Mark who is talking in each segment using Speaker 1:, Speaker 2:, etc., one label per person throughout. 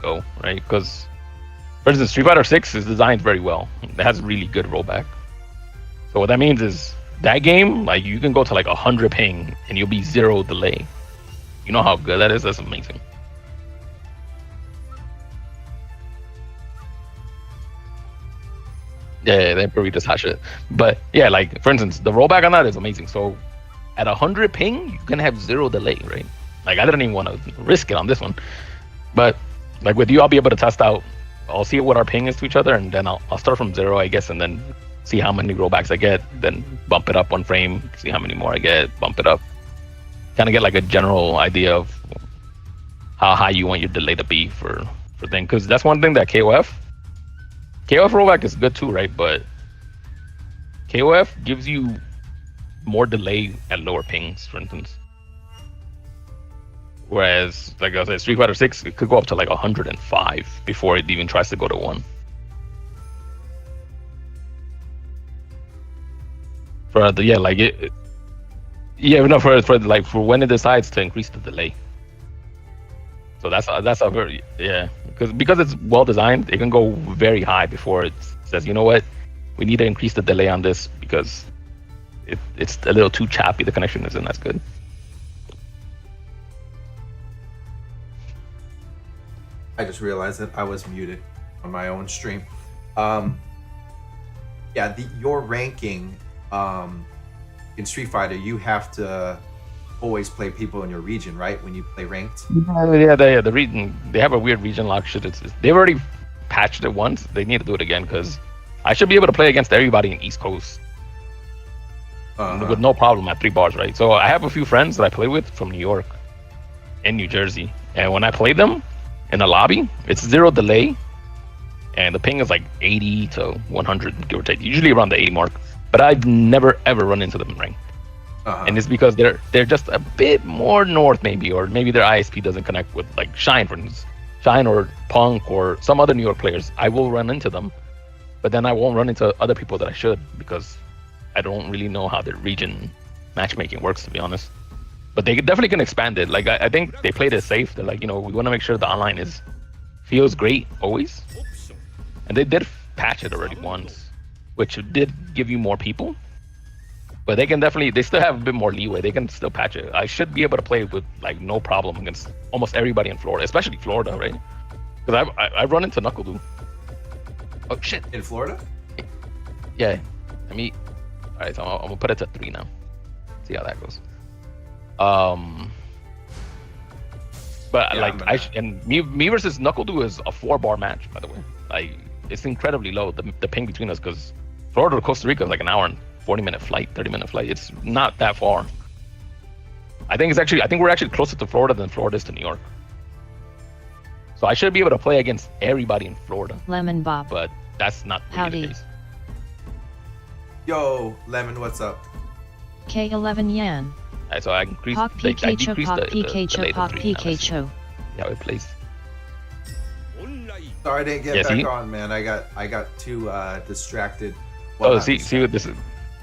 Speaker 1: go, right? Because, for instance, Street Fighter 6 is designed very well. It has really good rollback. So what that means is that game, like you can go to like 100 ping and you'll be 0 delay. You know how good that is? That's amazing. Yeah, they probably just hash it. But yeah, like for instance, the rollback on that is amazing. So at 100 ping, you can have 0 delay, right? Like I didn't even want to risk it on this one. But like with you, I'll be able to test out. I'll see what our ping is to each other, and then I'll start from 0, I guess, and then see how many rollbacks I get, then bump it up 1 frame, see how many more I get, bump it up. Kind of get like a general idea of how high you want your delay to be for thing. Because that's one thing that KOF rollback is good too, right? But KOF gives you more delay at lower pings, for instance. Whereas, like I said, Street Fighter 6, it could go up to like 105 before it even tries to go to 1. For the like it, yeah, no, for when it decides to increase the delay. So that's a very because it's well designed, it can go very high before it says, you know what, we need to increase the delay on this because it's a little too choppy. The connection isn't as good.
Speaker 2: I just realized that I was muted on my own stream. Your ranking in Street Fighter, you have to always play people in your region, right? When you play ranked.
Speaker 1: The region, they have a weird region lock shit. They've already patched it once. They need to do it again because I should be able to play against everybody in East Coast with no problem at 3 bars, right? So I have a few friends that I play with from New York and New Jersey, and when I play them in a lobby, it's 0 delay, and the ping is like 80 to 100, give or take, usually around the 80 mark. But I've never ever run into them in rank, and it's because they're just a bit more north, maybe, or maybe their ISP doesn't connect with like Shine, for instance, Shine or Punk or some other New York players. I will run into them, but then I won't run into other people that I should because I don't really know how their region matchmaking works, to be honest. But they definitely can expand it. Like I think they played it safe. They're like, we want to make sure the online feels great always, and they did patch it already once, which did give you more people. But they still have a bit more leeway. They can still patch it. I should be able to play with like no problem against almost everybody in Florida, especially Florida, right? Because I've run into Knuckle. Oh shit!
Speaker 2: In Florida?
Speaker 1: Yeah. All right, so I'm gonna put it to 3 now. See how that goes. But yeah, me versus Knuckle is a 4-bar match, by the way. Like it's incredibly low, the ping between us, because Florida to Costa Rica is like an hour and 40-minute flight, 30-minute flight. It's not that far. I think we're actually closer to Florida than Florida is to New York. So I should be able to play against everybody in Florida.
Speaker 3: Lemon Bob.
Speaker 1: But that's not really the case.
Speaker 2: Yo, Lemon, what's up?
Speaker 3: K11 yen.
Speaker 1: Right, so I increased
Speaker 3: Pok PK Cho.
Speaker 1: Yeah, it plays.
Speaker 2: Sorry I didn't get back on, man. I got too distracted.
Speaker 1: Oh, see what this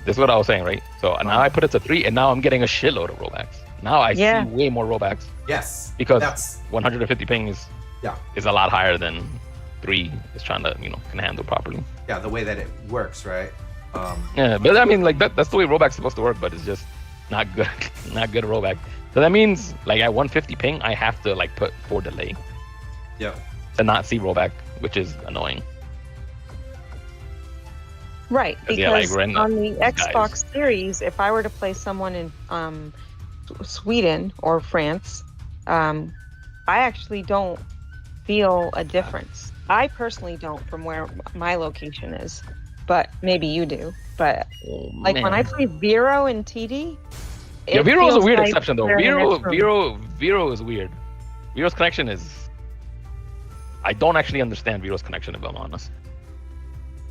Speaker 1: is what I was saying, right? So now I put it to 3, and now I'm getting a shitload of rollbacks. Now I see way more rollbacks.
Speaker 2: Yes.
Speaker 1: Because 150 ping is a lot higher than 3 is trying to can handle properly.
Speaker 2: Yeah, the way that it works, right?
Speaker 1: Yeah, but I mean, like that's the way rollback's supposed to work, but it's just not good, not good rollback. So that means like at 150 ping, I have to like put 4 delay.
Speaker 2: Yeah.
Speaker 1: To not see rollback, which is annoying.
Speaker 4: Right, because on the Xbox Series, if I were to play someone in Sweden or France, I actually don't feel a difference. I personally don't from where my location is, but maybe you do. But when I play Vero in TD,
Speaker 1: Vero is a weird exception though. Vero is weird. Vero's connection is. I don't actually understand Vero's connection, if I'm honest.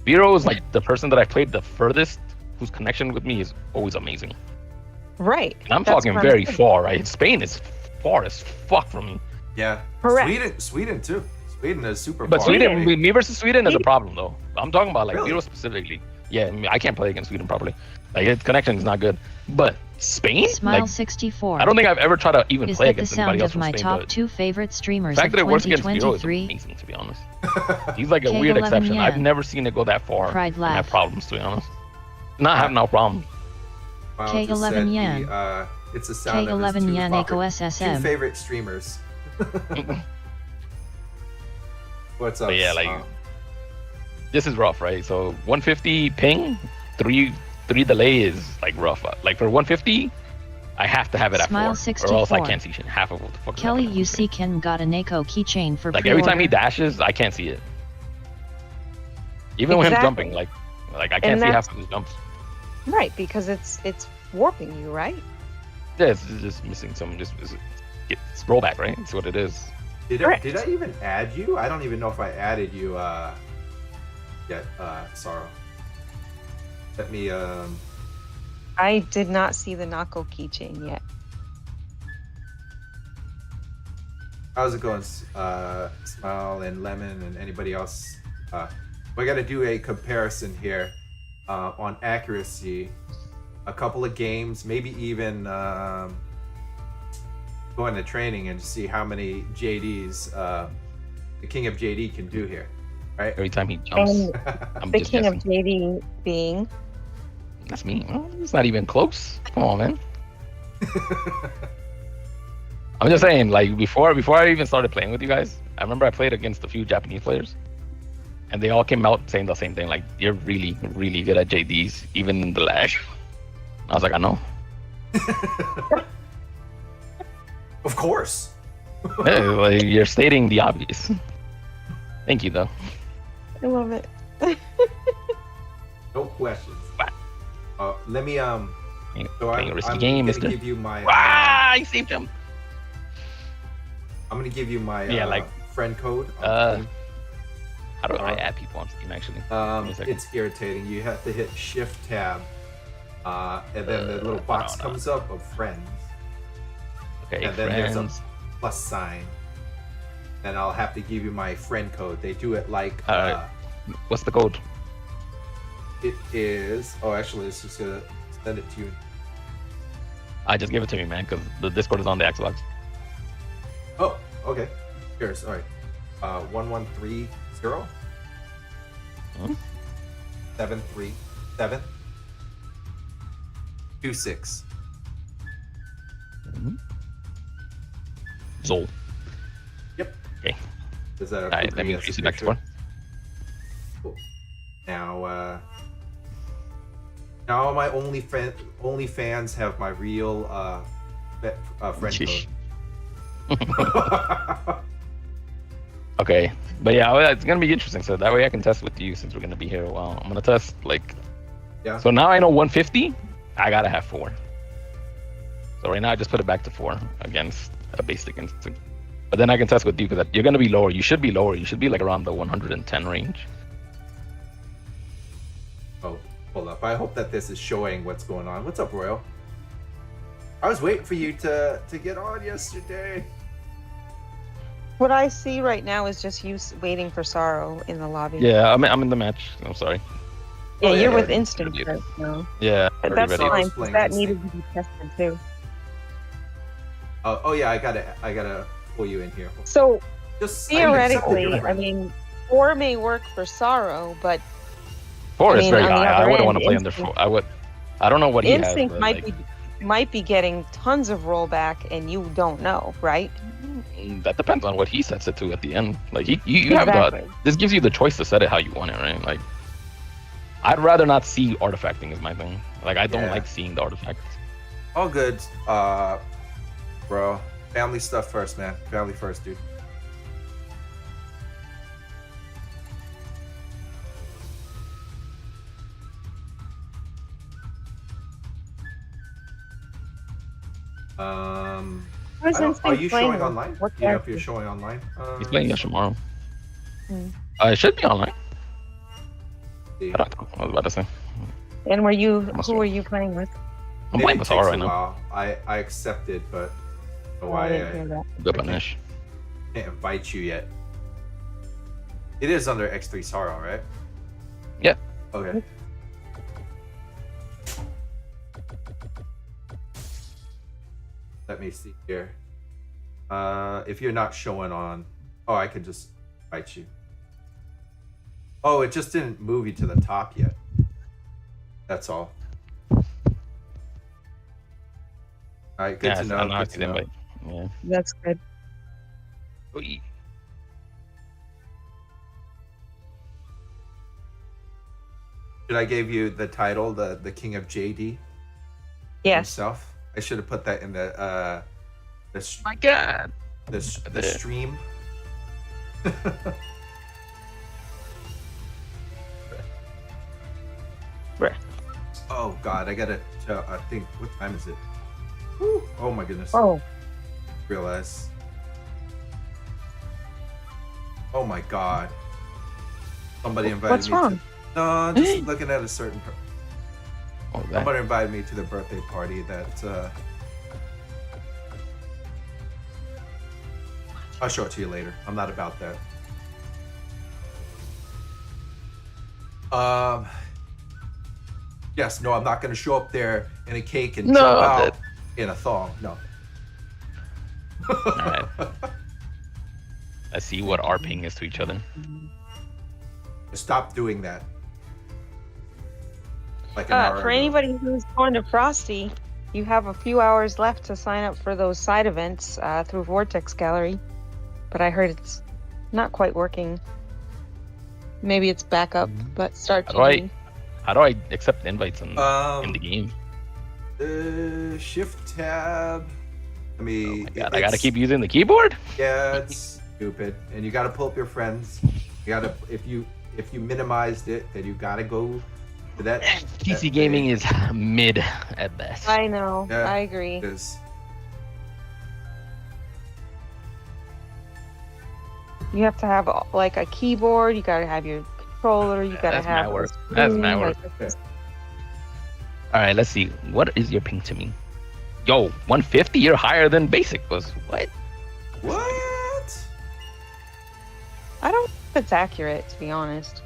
Speaker 1: Vero is like the person that I played the furthest, whose connection with me is always amazing.
Speaker 4: Right.
Speaker 1: And I'm talking very far, right? Spain is far as fuck from me.
Speaker 2: Yeah.
Speaker 4: Correct.
Speaker 2: Sweden too. Sweden is super
Speaker 1: far. But
Speaker 2: Sweden,
Speaker 1: me versus Sweden is a problem though. I'm talking about like
Speaker 2: really?
Speaker 1: Vero specifically. Yeah, I mean, I can't play against Sweden properly. Like, its connection is not good. But Spain?
Speaker 3: Smile
Speaker 1: Like,
Speaker 3: 64.
Speaker 1: I don't think I've ever tried to even
Speaker 3: Is
Speaker 1: play
Speaker 3: that the
Speaker 1: against
Speaker 3: sound
Speaker 1: anybody else
Speaker 3: of
Speaker 1: from
Speaker 3: my
Speaker 1: Spain.
Speaker 3: top
Speaker 1: But
Speaker 3: 2 favorite streamers
Speaker 1: the fact
Speaker 3: of
Speaker 1: that it works against Bureau is
Speaker 3: 2023?
Speaker 1: amazing, to be honest. He's like a weird
Speaker 3: K11
Speaker 1: exception. I've
Speaker 3: Yan.
Speaker 1: never seen it go that far
Speaker 3: Pride
Speaker 1: and have
Speaker 3: laugh.
Speaker 1: problems, to be honest. Not have no problem.
Speaker 2: Miles just
Speaker 3: K11
Speaker 2: said
Speaker 3: Yan.
Speaker 2: it's a sound of his
Speaker 3: K11
Speaker 2: two
Speaker 3: Yan Eco
Speaker 2: two
Speaker 3: SSM.
Speaker 2: favorite streamers. What's up?
Speaker 1: But yeah, like, this is rough, right? So 150 ping, 3 delay is like rough. Like for 150, I have to have it at
Speaker 3: Smile
Speaker 1: 4, or else I
Speaker 3: 64.
Speaker 1: can't see shit. Half of what the fuck. is
Speaker 3: Kelly
Speaker 1: happening.
Speaker 3: UC Ken got a Nako keychain for
Speaker 1: Like every time he
Speaker 3: pre-order.
Speaker 1: dashes, I can't see it. Even when him
Speaker 4: Exactly.
Speaker 1: jumping, like I can't
Speaker 4: And
Speaker 1: see
Speaker 4: that's-
Speaker 1: half of his jumps.
Speaker 4: Right, because it's warping you, right?
Speaker 1: Yeah, it's just missing some. It's rollback, right? That's what it is.
Speaker 2: Did
Speaker 4: Correct.
Speaker 2: I even add you? I don't even know if I added you yet, Sorrow. Let me
Speaker 4: I did not see the Nako keychain yet.
Speaker 2: how's it going, Smile and Lemon and anybody else? We got to do a comparison here on accuracy. A couple of games, maybe even go into training and see how many JDs the King of JD can do here, right?
Speaker 1: Every time he jumps,
Speaker 4: And
Speaker 1: I'm
Speaker 4: the
Speaker 1: just
Speaker 4: king
Speaker 1: guessing.
Speaker 4: of JD being
Speaker 1: That's me. Well, it's not even close. Come on, man. I'm just saying, like before I even started playing with you guys, I remember I played against a few Japanese players, and they all came out saying the same thing. Like, you're really, really good at JDs, even in the lag. I was like, I know.
Speaker 2: Of course.
Speaker 1: Yeah, like, you're stating the obvious. Thank you, though.
Speaker 4: I love it.
Speaker 2: No questions.
Speaker 1: Wow.
Speaker 2: Let me So
Speaker 1: Playing a risky
Speaker 2: I'm
Speaker 1: game,
Speaker 2: gonna
Speaker 1: mister.
Speaker 2: give you my
Speaker 1: Ah, I saved him.
Speaker 2: I'm gonna give you my
Speaker 1: Yeah, like,
Speaker 2: friend code.
Speaker 1: How do I add people on Steam, actually? Give me a second.
Speaker 2: It's irritating. You have to hit Shift Tab, and then the little box
Speaker 1: no.
Speaker 2: comes up of friends,
Speaker 1: Okay,
Speaker 2: and then there's
Speaker 1: friends.
Speaker 2: a plus sign. And I'll have to give you my friend code. They do it like
Speaker 1: Alright. What's the code?
Speaker 2: it is. Oh, actually, it's just gonna send it to you.
Speaker 1: I just give it to me, man, because the Discord is on the Xbox.
Speaker 2: Oh, okay. Here's all right. 1130
Speaker 1: Hmm?
Speaker 2: 737 26.
Speaker 1: Zol.
Speaker 2: Yep.
Speaker 1: Okay.
Speaker 2: Is that a
Speaker 1: Alright,
Speaker 2: quick
Speaker 1: let me
Speaker 2: yes
Speaker 1: increase it back to
Speaker 2: picture?
Speaker 1: 4.
Speaker 2: Cool. Now my OnlyFans have my real friend
Speaker 1: Sheesh.
Speaker 2: code.
Speaker 1: Okay, but yeah, well, it's gonna be interesting. So that way I can test with you since we're gonna be here a while. I'm gonna test like.
Speaker 2: Yeah.
Speaker 1: So now I know 150. I gotta have 4. So right now I just put it back to 4 against a basic instinct. But then I can test with you because you're gonna be lower. You should be lower. You should be like around the 110 range.
Speaker 2: Oh, hold up. I hope that this is showing what's going on. What's up, Royal? I was waiting for you to get on yesterday.
Speaker 4: What I see right now is just you waiting for Sorrow in the lobby.
Speaker 1: Yeah, I'm in the match. I'm sorry.
Speaker 4: Yeah,
Speaker 2: Oh, yeah,
Speaker 4: you're
Speaker 2: yeah.
Speaker 4: with instant
Speaker 1: Yeah.
Speaker 4: right now.
Speaker 1: Yeah.
Speaker 4: But
Speaker 1: already
Speaker 4: that's
Speaker 1: ready.
Speaker 4: fine. 'cause
Speaker 2: Playing
Speaker 4: That
Speaker 2: Instinct.
Speaker 4: needed to be tested too.
Speaker 2: Oh yeah, I gotta pull you in here.
Speaker 4: So
Speaker 2: Just I accepted
Speaker 4: theoretically,
Speaker 2: your
Speaker 4: I
Speaker 2: friend.
Speaker 4: mean, 4 may work for Sorrow, but
Speaker 1: 4
Speaker 4: I
Speaker 1: is
Speaker 4: mean,
Speaker 1: very
Speaker 4: on the
Speaker 1: high. I
Speaker 4: other
Speaker 1: wouldn't want
Speaker 4: end,
Speaker 1: to play under
Speaker 4: Instinct-
Speaker 1: 4. I don't know what he has.
Speaker 4: Instinct
Speaker 1: But,
Speaker 4: might
Speaker 1: like,
Speaker 4: might be getting tons of rollback, and you don't know, right?
Speaker 1: that depends on what he sets it to at the end. Like you have
Speaker 4: Exactly.
Speaker 1: the. This gives you the choice to set it how you want it, right? Like, I'd rather not see artifacting is my thing. Like, I don't
Speaker 2: Yeah.
Speaker 1: like seeing the artifacts.
Speaker 2: All good, bro. Family stuff first, man. Family first, dude.
Speaker 4: Where's
Speaker 2: I don't- are
Speaker 4: Instinct
Speaker 2: you
Speaker 4: playing
Speaker 2: showing
Speaker 4: with?
Speaker 2: online?
Speaker 4: What
Speaker 2: Yeah, if
Speaker 4: character?
Speaker 2: you're showing online.
Speaker 1: He's playing Yoshimaru.
Speaker 4: Hmm.
Speaker 1: It should be online.
Speaker 2: see.
Speaker 1: I don't know. I was about to say.
Speaker 4: And
Speaker 1: Must
Speaker 4: who
Speaker 1: be.
Speaker 4: are you playing with?
Speaker 1: I'm
Speaker 2: Maybe
Speaker 1: playing
Speaker 2: it
Speaker 1: with
Speaker 2: takes
Speaker 1: Sora
Speaker 2: a
Speaker 1: right now.
Speaker 2: while. I accepted, but
Speaker 4: Oh, I didn't hear that.
Speaker 1: Good punish.
Speaker 2: can't invite you yet. It is under X3 Sorrow, right?
Speaker 1: Yeah.
Speaker 2: Okay. let me see here. If you're not showing on, oh, I could just invite you. Oh, it just didn't move you to the top yet. That's all. All right, good to know. Good to know.
Speaker 4: Yeah, that's good.
Speaker 2: Should I give you the title, the King of JD?
Speaker 4: Yes.
Speaker 2: Himself. I should have put that in the
Speaker 1: my God.
Speaker 2: The stream. Oh God, I gotta tell. I think what time is it? Whew. Oh my goodness.
Speaker 4: Oh.
Speaker 2: Realize. Oh my God. Somebody invited
Speaker 4: What's
Speaker 2: me.
Speaker 4: What's wrong?
Speaker 2: No, just looking at a certain.
Speaker 1: Okay.
Speaker 2: Somebody invited me to the birthday party that. I'll show it to you later. I'm not about that. Yes, no, I'm not going to show up there in a cake and jump out in a thong. No.
Speaker 1: All right. Let's see what our ping is to each other.
Speaker 2: Stop doing that. Like an hour
Speaker 4: for
Speaker 2: ago.
Speaker 4: anybody who's going to Frosty, you have a few hours left to sign up for those side events through Vortex Gallery. But I heard it's not quite working. Maybe it's back up, but start to.
Speaker 1: How do I accept invites in the game?
Speaker 2: Shift tab. I mean,
Speaker 1: oh I gotta keep using the keyboard.
Speaker 2: Yeah, it's stupid. And you gotta pull up your friends. You gotta if you minimized it, then you gotta go to that.
Speaker 1: PC gaming is mid at best.
Speaker 4: I know.
Speaker 2: Yeah,
Speaker 4: I agree.
Speaker 2: It is.
Speaker 4: You have to have like a keyboard. You gotta have your controller. You gotta have.
Speaker 1: My work. That's my work. All right, let's see. What is your ping to me? Yo, 150. You're higher than basic was. What?
Speaker 2: What?
Speaker 4: I don't know if it's accurate, to be honest.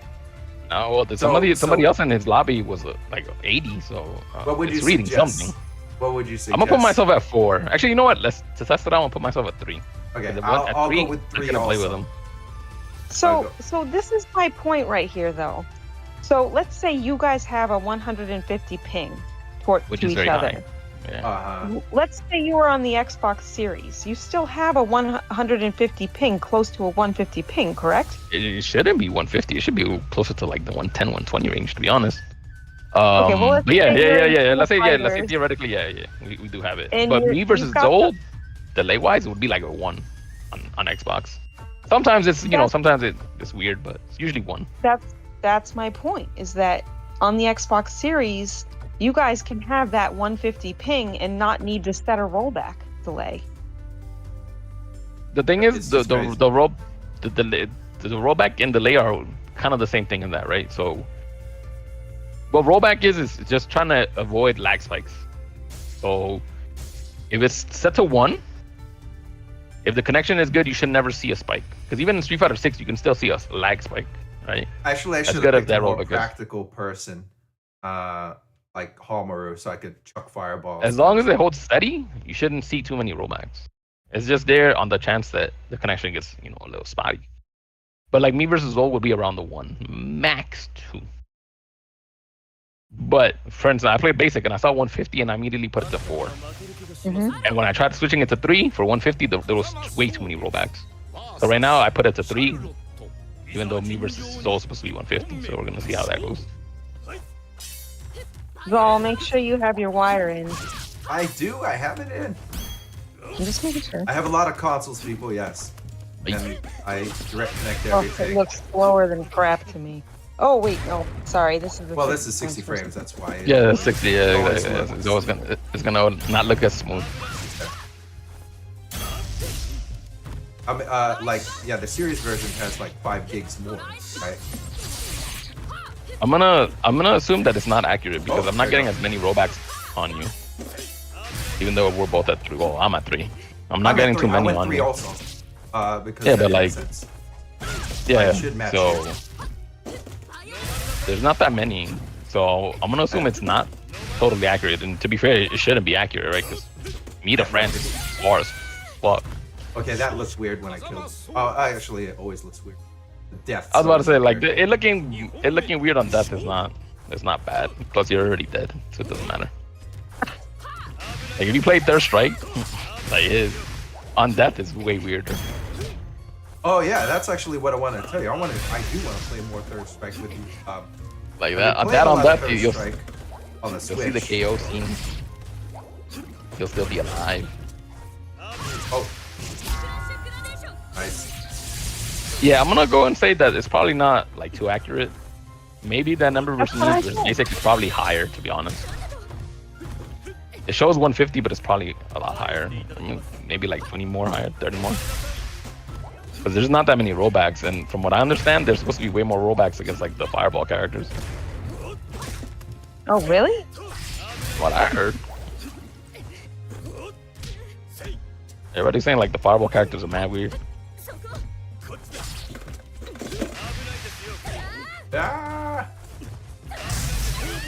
Speaker 1: No, well, somebody else in his lobby was like 80. So
Speaker 2: what would
Speaker 1: it's
Speaker 2: you
Speaker 1: reading
Speaker 2: suggest?
Speaker 1: something.
Speaker 2: What would you suggest?
Speaker 1: I'm gonna put myself at 4. Actually, you know what? To test it out, I'll put myself at 3.
Speaker 2: Okay, I'll go with 3
Speaker 1: I'm gonna play with
Speaker 2: also.
Speaker 1: them.
Speaker 4: So this is my point right here, though. So let's say you guys have a 150 ping to each other.
Speaker 1: High. Yeah.
Speaker 4: Let's say you were on the Xbox Series. You still have a 150 ping, close to a 150 ping, correct?
Speaker 1: It shouldn't be 150. It should be closer to like the 110, 120 range, to be honest.
Speaker 4: Okay, well,
Speaker 1: but yeah. Let's say theoretically, we do have it.
Speaker 4: And
Speaker 1: but me versus Zold, delay-wise, it would be like a 1 on Xbox. Sometimes it's it's weird, but it's usually 1.
Speaker 4: That's my point. Is that on the Xbox Series, you guys can have that 150 ping and not need to set a rollback delay.
Speaker 1: The thing is, the rollback and delay are kind of the same thing in that, right? So, what rollback is just trying to avoid lag spikes. So, if it's set to 1, if the connection is good, you should never see a spike. Because even in Street Fighter 6, you can still see a lag spike, right?
Speaker 2: Actually, I should have picked a more practical person, like Hallmaru, so I could chuck fireballs.
Speaker 1: As long as it holds steady, you shouldn't see too many rollbacks. It's just there on the chance that the connection gets, a little spotty. But like me versus Zold would be around the 1, max 2. But for instance, I played basic and I saw 150 and I immediately put it to 4.
Speaker 4: Mm-hmm.
Speaker 1: And when I tried switching it to 3 for 150, there was way too many rollbacks. So right now I put it to 3, even though me versus Zold is supposed to be 150. So we're gonna see how that goes.
Speaker 4: Zol, make sure you have your wire in.
Speaker 2: I do. I have it in.
Speaker 4: I'm just making sure.
Speaker 2: I have a lot of consoles, people. Yes. And I direct connect
Speaker 4: Oh,
Speaker 2: everything.
Speaker 4: it looks slower than crap to me. Oh wait, no, sorry. This is the.
Speaker 2: Well, this is 60 frames. That's why.
Speaker 1: Yeah, 60. Yeah, it's always gonna not look as smooth.
Speaker 2: The series version has like 5 gigs more, right?
Speaker 1: I'm gonna assume that it's not accurate because I'm not getting as many rollbacks on you. Even though we're both at 3. Well, I'm at 3. I'm not getting too many on
Speaker 2: 3
Speaker 1: you.
Speaker 2: Also. Because
Speaker 1: yeah, but like, yeah. So
Speaker 2: it.
Speaker 1: There's not that many. So I'm gonna assume it's not totally accurate. And to be fair, it shouldn't be accurate, right? Because meet a friend. far as fuck.
Speaker 2: Okay, that looks weird when I killed. Oh, actually, it always looks weird. The death.
Speaker 1: I was about to say, like, it looking weird on death is not bad. Plus, you're already dead, so it doesn't matter. Like, if you play Third Strike, like, on death is way weirder.
Speaker 2: Oh yeah, that's actually what I wanted to tell you. I do want to play more Third Strike with you.
Speaker 1: Like that on death, you'll
Speaker 2: see
Speaker 1: the KO scene. You'll still be alive.
Speaker 2: Oh. Nice.
Speaker 1: Yeah, I'm gonna go and say that it's probably not like too accurate. Maybe that number versus basic is probably higher, to be honest. It shows 150, but it's probably a lot higher. I mean, maybe like 20 more higher, 30 more. Because there's not that many rollbacks, and from what I understand, there's supposed to be way more rollbacks against like the fireball characters.
Speaker 4: Oh, really?
Speaker 1: What I heard. Everybody's saying like the fireball characters are mad weird.
Speaker 2: Ah!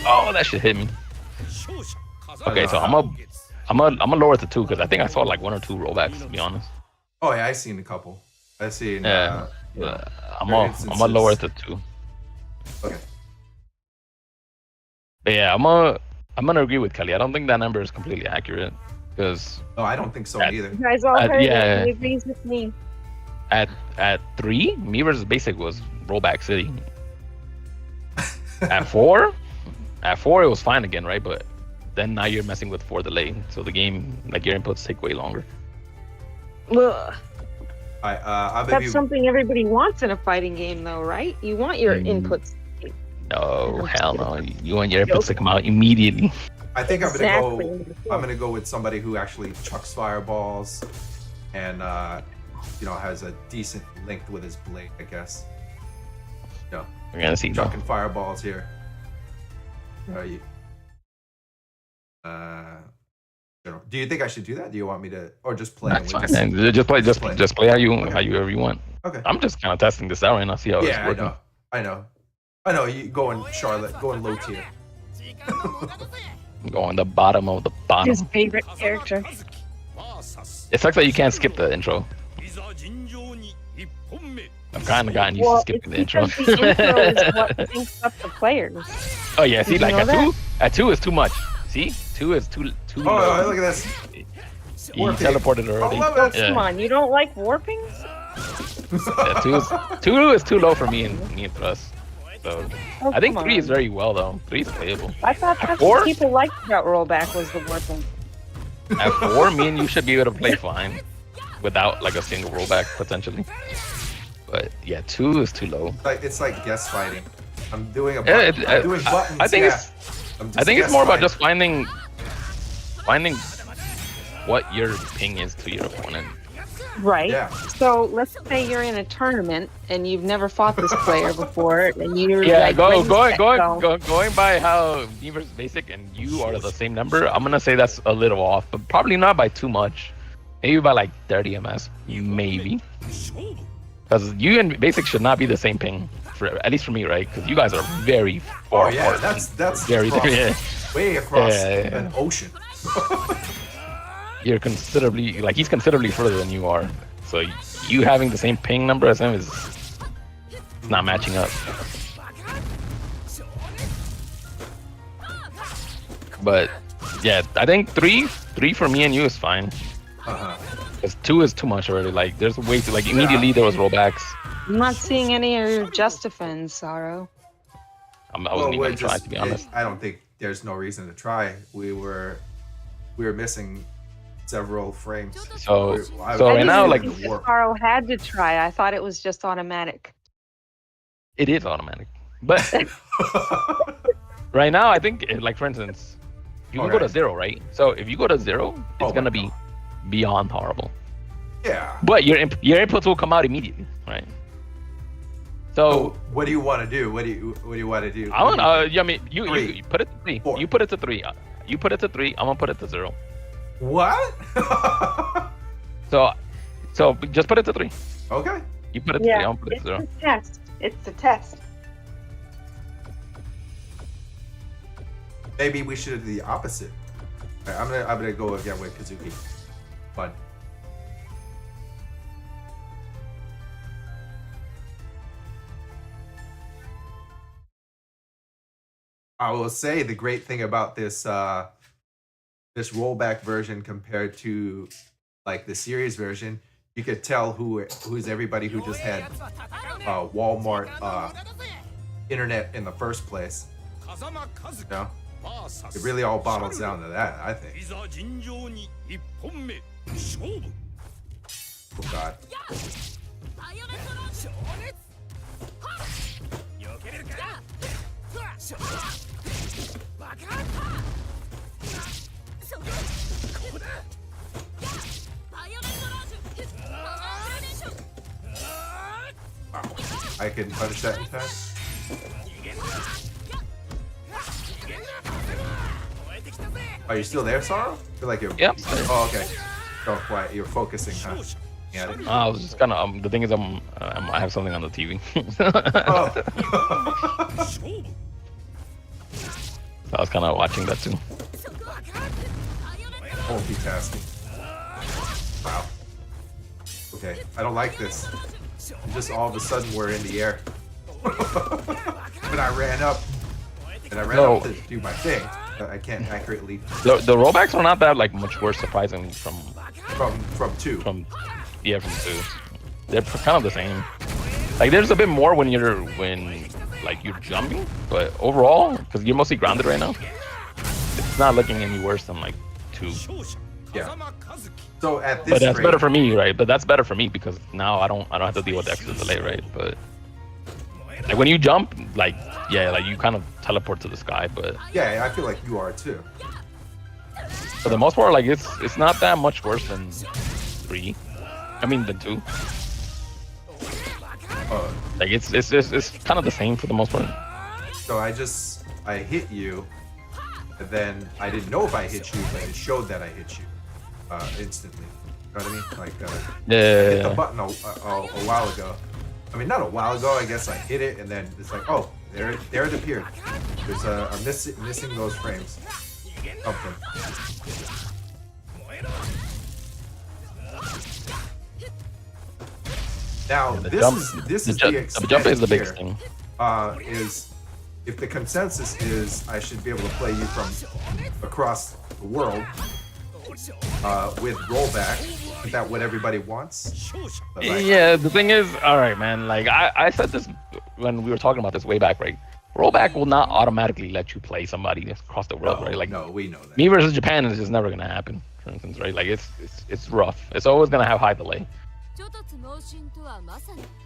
Speaker 1: Oh, that shit hit me. Okay, so I'm gonna lower it to 2 because I think I saw like 1 or 2 rollbacks, to be honest.
Speaker 2: Oh yeah, I seen a couple. I seen.
Speaker 1: Yeah, I'm gonna lower it to 2.
Speaker 2: Okay.
Speaker 1: But yeah, I'm gonna agree with Kelly. I don't think that number is completely accurate because.
Speaker 2: No, I don't think so either.
Speaker 4: You guys all heard
Speaker 1: yeah.
Speaker 4: it. He agrees with me.
Speaker 1: At 3, me versus basic was rollback city. At 4, it was fine again, right? But then now you're messing with 4 delay, so the game, like your inputs take way longer.
Speaker 4: Ugh.
Speaker 2: I
Speaker 4: That's something everybody wants in a fighting game, though, right? You want your inputs.
Speaker 1: No, hell no. You want your inputs to come out immediately.
Speaker 2: I think I'm gonna go with somebody who actually chucks fireballs, and has a decent length with his blade, I guess. No,
Speaker 1: We're gonna see
Speaker 2: chucking fireballs here. Do you think I should do that? Do you want me to, or just play?
Speaker 1: That's fine. Just play how you want.
Speaker 2: Okay.
Speaker 1: I'm just kind of testing this out right now, see how it's working.
Speaker 2: I know. You going Charlotte, going low tier.
Speaker 1: Going the bottom of the bottom.
Speaker 4: His favorite character.
Speaker 1: It sucks that you can't skip the intro. I've kind of gotten used to skipping the intro.
Speaker 4: The intro is what syncs up the players.
Speaker 1: Oh yeah, see, like
Speaker 4: at
Speaker 1: 2 is too much. See, 2 is too
Speaker 2: Oh,
Speaker 1: low.
Speaker 2: look at this.
Speaker 1: He teleported already.
Speaker 2: I love it.
Speaker 1: Yeah.
Speaker 4: Come on, you don't like warpings?
Speaker 1: Yeah, 2 is too low for me and Thrust. So I think 3 is very well though. 3 is playable.
Speaker 4: I thought that's what people liked about Rollback was the warping.
Speaker 1: At 4, me and you should be able to play fine without like a single rollback potentially. But yeah, 2 is too low.
Speaker 2: It's like guest fighting. I'm doing a
Speaker 1: I'm
Speaker 2: doing buttons.
Speaker 1: I think it's more about just finding what your ping is to your opponent.
Speaker 4: Right.
Speaker 2: Yeah.
Speaker 4: So let's say you're in a tournament and you've never fought this player before, and you're
Speaker 1: going by how me versus basic and you are the same number. I'm gonna say that's a little off, but probably not by too much. Maybe by like 30 ms, maybe. Because you and basic should not be the same ping, at least for me, right? Because you guys are very far apart.
Speaker 2: That's
Speaker 1: very
Speaker 2: different.
Speaker 1: Yeah.
Speaker 2: Way across an ocean.
Speaker 1: You're he's considerably further than you are. So you having the same ping number as him is not matching up. But yeah, I think 3 for me and you is fine. Because 2 is too much already. Like there's way too immediately there was rollbacks.
Speaker 4: I'm not seeing any of your just defends, Sorrow.
Speaker 1: I wasn't even trying, to be honest.
Speaker 2: I don't think there's no reason to try. We were missing several frames.
Speaker 1: So right now, like
Speaker 4: Sorrow had to try. I thought it was just automatic.
Speaker 1: It is automatic, but right now I think, like for instance, you can go to 0, right? So if you go to 0, it's gonna be beyond horrible.
Speaker 2: Yeah.
Speaker 1: But your inputs will come out immediately, right? So
Speaker 2: what do you want to do? What do you want to do?
Speaker 1: I want. I mean, you put it to 3. 4. You put it to 3. You put it to 3. I'm gonna put it to 0.
Speaker 2: What?
Speaker 1: so just put it to 3.
Speaker 2: Okay.
Speaker 1: You put it to 3. I'm gonna put it to 0.
Speaker 4: It's a test. It's a test.
Speaker 2: Maybe we should do the opposite. Right, I'm gonna go again with Kazuki. Fun. I will say the great thing about this this rollback version compared to like the series version, you could tell who's everybody who just had Walmart internet in the first place. You know? It really all bottles down to that, I think. Oh god. Wow. I can punish that in time. Are you still there, Sorrow? I feel like you're.
Speaker 1: Yep.
Speaker 2: Oh, okay. Oh, quiet. You're focusing, huh? Yeah.
Speaker 1: I was just kind of. The thing is, I have something on the TV.
Speaker 2: Oh.
Speaker 1: I was kind of watching that too.
Speaker 2: Multitasking. Wow. Okay, I don't like this. Just all of a sudden we're in the air. But I ran up, and I ran up to do my thing. But I can't accurately.
Speaker 1: The rollbacks are not that like much worse, surprisingly, from
Speaker 2: two.
Speaker 1: From two. They're kind of the same. Like there's a bit more when you're jumping, but overall, because you're mostly grounded right now, it's not looking any worse than like 2.
Speaker 2: Yeah. So at this
Speaker 1: but that's
Speaker 2: rate,
Speaker 1: better for me, right? But that's better for me because now I don't have to deal with the extra delay, right? But like when you jump, like you kind of teleport to the sky, but
Speaker 2: yeah, I feel like you are too.
Speaker 1: For the most part, like it's not that much worse than 3. I mean than 2. Like it's kind of the same for the most part.
Speaker 2: So I hit you, and then I didn't know if I hit you, but it showed that I hit you instantly. You know what I mean? Like I hit the button a while ago. I mean, not a while ago. I guess I hit it, and then it's like, oh, there it appeared. There's I'm missing those frames. Something. Now
Speaker 1: the
Speaker 2: extent
Speaker 1: jump is the
Speaker 2: here,
Speaker 1: biggest thing.
Speaker 2: Is if the consensus is I should be able to play you from across the world with rollback. Is that what everybody wants?
Speaker 1: Yeah, the thing is, all right, man. Like I said this when we were talking about this way back, right? Rollback will not automatically let you play somebody across the world, right? Like
Speaker 2: no, we know that.
Speaker 1: Me versus Japan is just never gonna happen. For instance, right? Like it's rough. It's always gonna have high delay.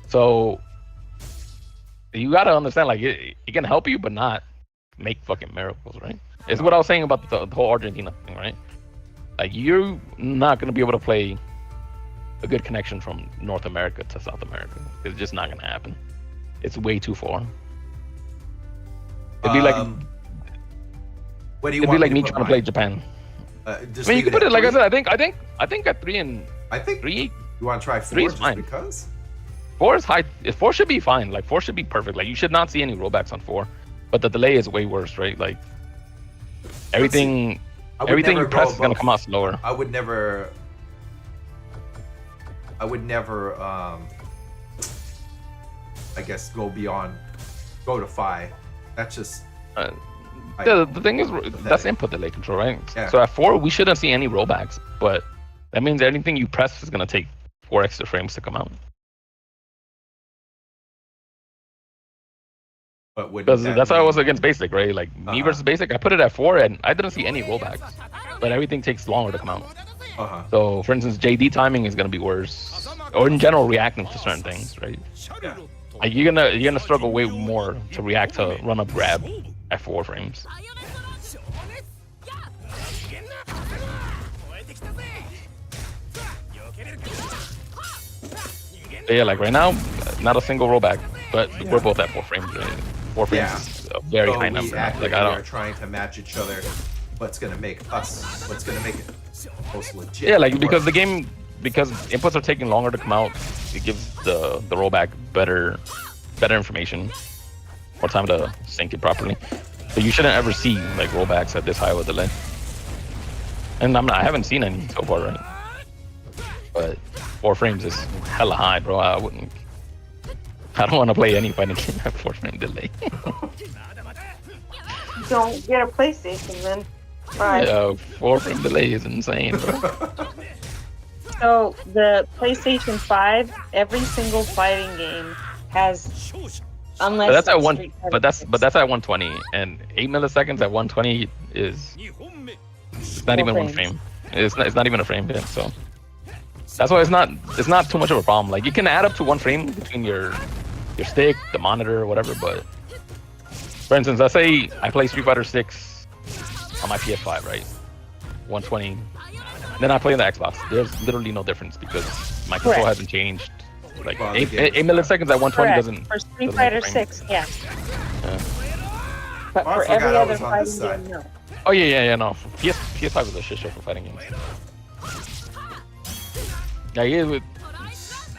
Speaker 1: So you gotta understand, like it can help you, but not make fucking miracles, right? It's what I was saying about the whole Argentina thing, right? Like you're not gonna be able to play a good connection from North America to South America. It's just not gonna happen. It's way too far. It'd be like
Speaker 2: what do you
Speaker 1: it'd
Speaker 2: want
Speaker 1: be like me
Speaker 2: to
Speaker 1: trying to play Japan.
Speaker 2: I
Speaker 1: mean, you can put it like I said. I think at 3 and
Speaker 2: I think
Speaker 1: 3.
Speaker 2: You want to try 4
Speaker 1: 3 is
Speaker 2: just
Speaker 1: fine.
Speaker 2: because?
Speaker 1: 4 is high. 4 should be fine. Like 4 should be perfect. Like you should not see any rollbacks on 4, but the delay is way worse, right? Like everything you press is gonna come out slower.
Speaker 2: I would never. I guess go to 5. That's just.
Speaker 1: The thing is, that's input delay control, right?
Speaker 2: Yeah.
Speaker 1: So at 4, we shouldn't see any rollbacks, but that means anything you press is gonna take 4 extra frames to come out.
Speaker 2: But
Speaker 1: because that's why I was against basic, right? Like me versus basic, I put it at 4 and I didn't see any rollbacks, but everything takes longer to come out. So for instance, JD timing is gonna be worse, or in general reacting to certain things, right?
Speaker 2: Yeah.
Speaker 1: Like you're gonna struggle way more to react to run up grab at 4 frames. But yeah, like right now, not a single rollback, but we're both at 4 frames. Right? 4 frames is a very high number. Like I
Speaker 2: are trying to match each other. What's gonna make it most legit?
Speaker 1: Yeah, like because inputs are taking longer to come out, it gives the rollback better information, more time to sync it properly. So you shouldn't ever see like rollbacks at this high of a delay. And I haven't seen any so far, right? 4 frames is hella high, bro. I don't want to play any fighting game at 4 frame delay.
Speaker 4: Don't get a PlayStation then. 5.
Speaker 1: Yeah, 4 frame delay is insane, bro.
Speaker 4: So the PlayStation 5, every single fighting game has, unless
Speaker 1: But that's at
Speaker 4: it's
Speaker 1: one.
Speaker 4: Street Fighter
Speaker 1: But that's
Speaker 4: 6.
Speaker 1: at 120, and 8 milliseconds at 120 is it's not even 1 frame. It's not even a frame bit. So that's why it's not too much of a problem. Like you can add up to 1 frame between your stick, the monitor, whatever. But for instance, let's say I play Street Fighter 6 on my PS5, right? 120. Then I play on the Xbox. There's literally no difference because my control hasn't changed. Like 8 milliseconds at 120
Speaker 4: Correct.
Speaker 1: doesn't.
Speaker 4: For Street Fighter 6, yeah. But
Speaker 2: Oh, I
Speaker 4: for
Speaker 2: forgot
Speaker 4: every
Speaker 2: I
Speaker 4: other
Speaker 2: was on this
Speaker 4: fighting
Speaker 2: side.
Speaker 4: game, no.
Speaker 1: Oh yeah, no. PS5 is a shit show for fighting games. Yeah,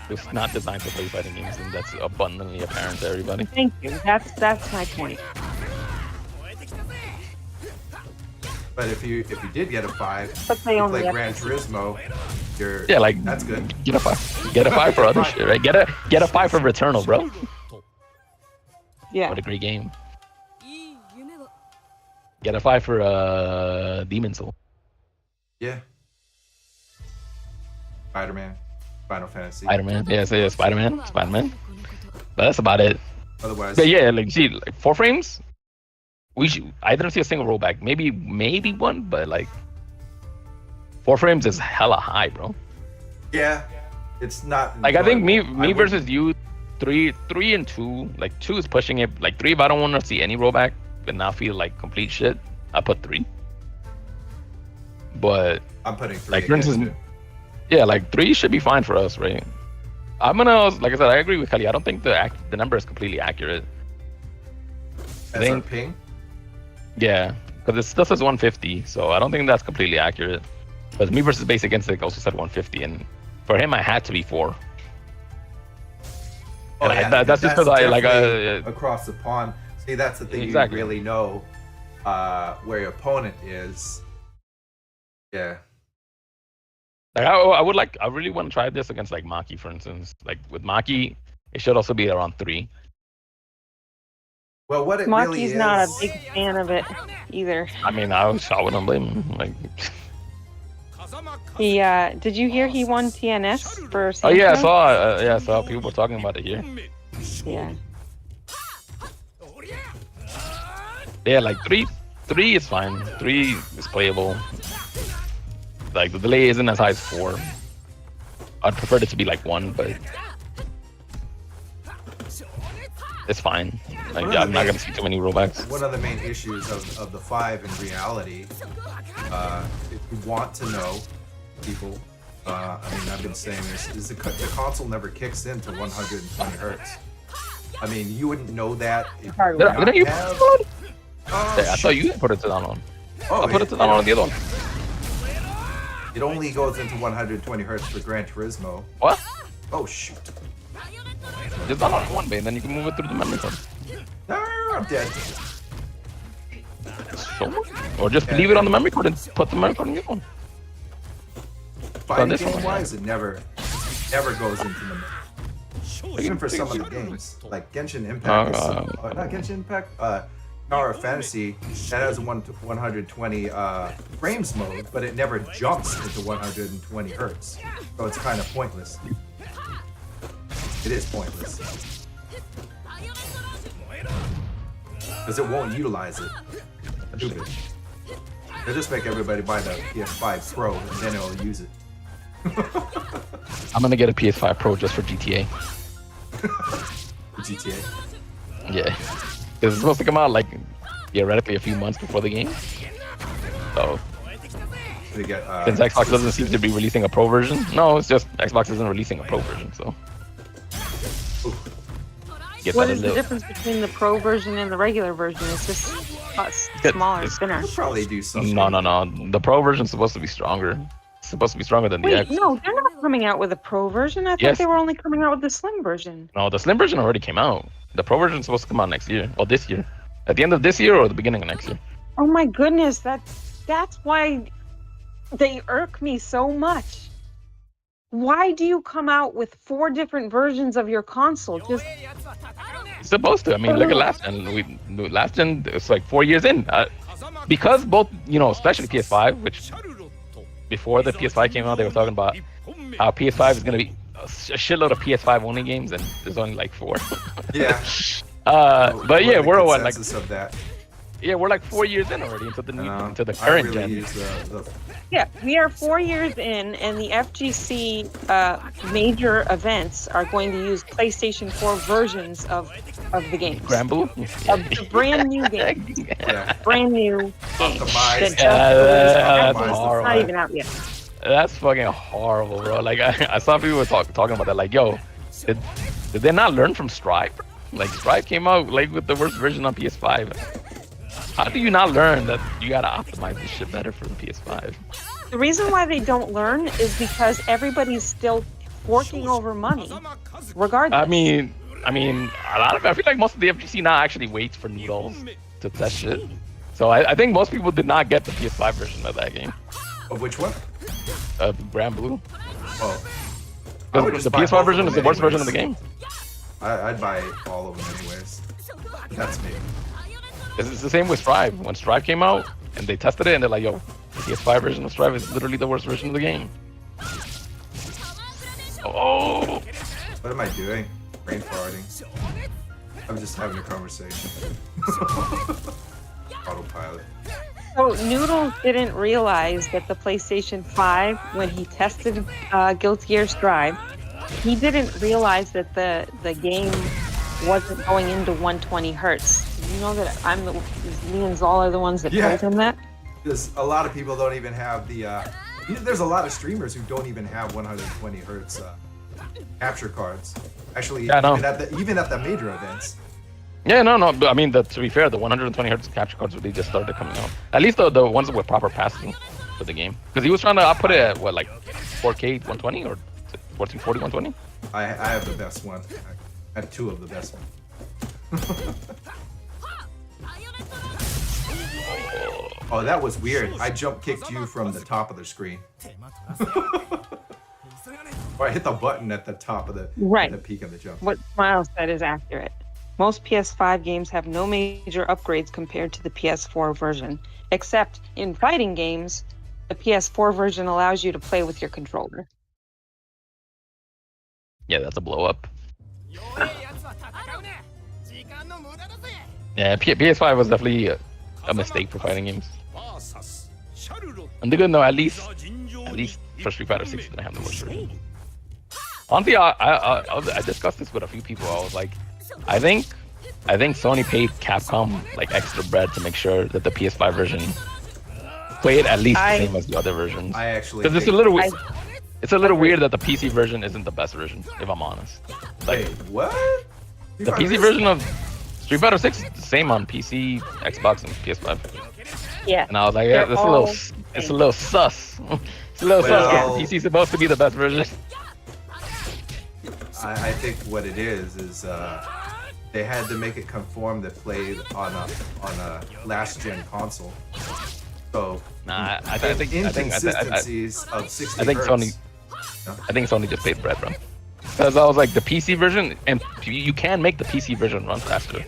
Speaker 1: it's not designed to play fighting games, and that's abundantly apparent to everybody.
Speaker 4: Thank you. That's my point.
Speaker 2: But if you did get a 5,
Speaker 4: But they
Speaker 2: you
Speaker 4: only
Speaker 2: play
Speaker 4: have
Speaker 2: Gran
Speaker 4: to-
Speaker 2: Turismo,
Speaker 1: Yeah, like
Speaker 2: that's good.
Speaker 1: Get a 5. Get a 5 for other shit, right? Get a 5 for Returnal, bro.
Speaker 4: Yeah.
Speaker 1: What a great game. Get a 5 for Demon Soul.
Speaker 2: Yeah. Spider-Man, Final Fantasy.
Speaker 1: Spider-Man. Yeah, Spider-Man. But that's about it.
Speaker 2: Otherwise,
Speaker 1: But yeah, like see, like 4 frames. I didn't see a single rollback. Maybe one, but like 4 frames is hella high, bro.
Speaker 2: yeah, it's not.
Speaker 1: Like I think me
Speaker 2: enjoyable.
Speaker 1: versus you, 3 and 2. Like 2 is pushing it. Like 3, if I don't want to see any rollback, but not feel like complete shit, I put 3. But
Speaker 2: I'm putting 3.
Speaker 1: like for
Speaker 2: against
Speaker 1: instance,
Speaker 2: it.
Speaker 1: yeah, like 3 should be fine for us, right? I'm gonna, like I said, I agree with Kelly. I don't think the number is completely accurate. I
Speaker 2: As our
Speaker 1: think,
Speaker 2: ping.
Speaker 1: yeah, because it still says 150, so I don't think that's completely accurate. Because me versus base against it also said 150, and for him I had to be 4.
Speaker 2: Oh,
Speaker 1: And
Speaker 2: yeah,
Speaker 1: that's just because I like
Speaker 2: definitely across the pond. See, that's the thing.
Speaker 1: Exactly.
Speaker 2: You really know where your opponent is. Yeah.
Speaker 1: like I really want to try this against like Maki, for instance. Like with Maki, it should also be around 3.
Speaker 2: Well, what it
Speaker 4: Maki's
Speaker 2: really is.
Speaker 4: not a big fan of it either.
Speaker 1: I mean, I wouldn't blame him. Like,
Speaker 4: He did you hear he won TNS for
Speaker 1: oh yeah,
Speaker 4: Sancho?
Speaker 1: I saw people were talking about it here.
Speaker 4: Yeah.
Speaker 1: Yeah, like 3 is fine. 3 is playable. Like the delay isn't as high as 4. I'd prefer it to be like 1, but it's fine. Like I'm not gonna see too many rollbacks.
Speaker 2: One of the main issues of the 5 in reality, if you want to know, people, I mean, I've been saying this, is the console never kicks into 120 hertz. I mean, you wouldn't know that if you
Speaker 1: Didn't you
Speaker 2: have...
Speaker 1: put it on?
Speaker 2: Oh,
Speaker 1: Yeah, I thought you put it on.
Speaker 2: Oh,
Speaker 1: I put it on the other one.
Speaker 2: It only goes into 120 hertz for Gran Turismo.
Speaker 1: What?
Speaker 2: Oh, shoot.
Speaker 1: Just on one bay, and then you can move it through the memory card.
Speaker 2: No, I'm dead.
Speaker 1: So, or just leave it on the memory card and put the memory card in the other one.
Speaker 2: Fighting
Speaker 1: this one,
Speaker 2: game wise, it never goes into the memory. Even for some of the games, like Genshin Impact, not Genshin Impact, Tower of Fantasy, that has 120 frames mode, but it never jumps into 120 hertz, so it's kind of pointless. It is pointless because it won't utilize it. Stupid. They'll just make everybody buy the PS5 Pro, and then it'll use it.
Speaker 1: I'm gonna get a PS5 Pro just for GTA.
Speaker 2: GTA.
Speaker 1: Yeah, it's supposed to come out like theoretically a few months before the game. So
Speaker 2: They get,
Speaker 1: since Xbox doesn't seem to be releasing a Pro version, no, it's just Xbox isn't releasing a Pro version. So get
Speaker 4: What
Speaker 1: that
Speaker 4: is the difference between the Pro version and the regular version? It's just smaller, thinner.
Speaker 2: They'll probably do something.
Speaker 1: No. The Pro version's supposed to be stronger. It's supposed to be stronger than the
Speaker 4: Wait,
Speaker 1: X.
Speaker 4: no, they're not coming out with a Pro version. I thought
Speaker 1: Yes.
Speaker 4: they were only coming out with the Slim version.
Speaker 1: No, the Slim version already came out. The Pro version is supposed to come out next year, or this year, at the end of this year or the beginning of next year.
Speaker 4: Oh my goodness, that's why they irk me so much. Why do you come out with 4 different versions of your console? Just
Speaker 1: It's supposed to. I mean, look at last gen. Last gen, it's like 4 years in. Because both, especially PS5, which before the PS5 came out, they were talking about how PS5 is going to be a shitload of PS5 only games, and there's only like 4.
Speaker 2: Yeah.
Speaker 1: But yeah, we're what, like
Speaker 2: of that.
Speaker 1: Yeah, we're like 4 years in already into the current gen.
Speaker 4: Yeah, we are 4 years in, and the FGC major events are going to use PlayStation 4 versions of the games.
Speaker 1: Granblue?
Speaker 4: Of the brand new games.
Speaker 2: Yeah.
Speaker 4: Brand new games.
Speaker 2: Optimized.
Speaker 1: That's
Speaker 4: It's
Speaker 1: horrible.
Speaker 4: not even out yet.
Speaker 1: That's fucking horrible, bro. Like, I saw people talking about that. Like, yo, did they not learn from Stripe? Like, Stripe came out like with the worst version on PS5. How do you not learn that you gotta optimize this shit better for the PS5?
Speaker 4: The reason why they don't learn is because everybody's still forking over money, regardless.
Speaker 1: I mean, I feel like most of the FGC now actually waits for noodles to test shit. So I think most people did not get the PS5 version of that game.
Speaker 2: Of which one?
Speaker 1: Granblue.
Speaker 2: Oh.
Speaker 1: The PS5 version is the worst version of the game.
Speaker 2: I'd buy all of them anyways. That's me.
Speaker 1: It's the same with Strive. When Strive came out and they tested it and they're like, yo, the PS5 version of Strive is literally the worst version of the game. Oh!
Speaker 2: What am I doing? Brain farting. I'm just having a conversation. Autopilot.
Speaker 4: So Noodles didn't realize that the PlayStation 5, when he tested Guilty Gear Strive, he didn't realize that the game wasn't going into 120 hertz. You know that me and Zal are the ones that told him that?
Speaker 2: Because a lot of people don't even have the there's a lot of streamers who don't even have 120 hertz capture cards. Actually, even at the major events.
Speaker 1: Yeah, no. I mean, to be fair, the 120 hertz capture cards really just started coming out. At least the ones that were proper passing for the game. Because he was trying to output it at what, like 4K 120 or 1440 120?
Speaker 2: I have the best one. I have 2 of the best ones. Oh, that was weird. I jump kicked you from the top of the screen. Or I hit the button at the top of the peak of the jump.
Speaker 4: What Miles said is accurate. Most PS5 games have no major upgrades compared to the PS4 version, except in fighting games, the PS4 version allows you to play with your controller.
Speaker 1: Yeah, that's a blow up. Yeah, PS5 was definitely a mistake for fighting games. And the good though, at least for Street Fighter 6 didn't have the worst version. Honestly, I discussed this with a few people. I was like, I think Sony paid Capcom like extra bread to make sure that the PS5 version played at least the same as the other versions.
Speaker 2: I actually
Speaker 1: because it's a little weird that the PC version isn't the best version, if I'm honest. Like,
Speaker 2: wait, what?
Speaker 1: The PC version of Street Fighter 6 is the same on PC, Xbox, and PS5.
Speaker 4: Yeah.
Speaker 1: And I was like, yeah, it's a little sus. It's a little sus. PC is supposed to be the best version.
Speaker 2: I think what it is they had to make it conform that played on a last gen console. So
Speaker 1: I think
Speaker 2: inconsistencies of 60
Speaker 1: I think
Speaker 2: hertz.
Speaker 1: Sony just paid bread, bro. Because I was like, the PC version, and you can make the PC version run faster,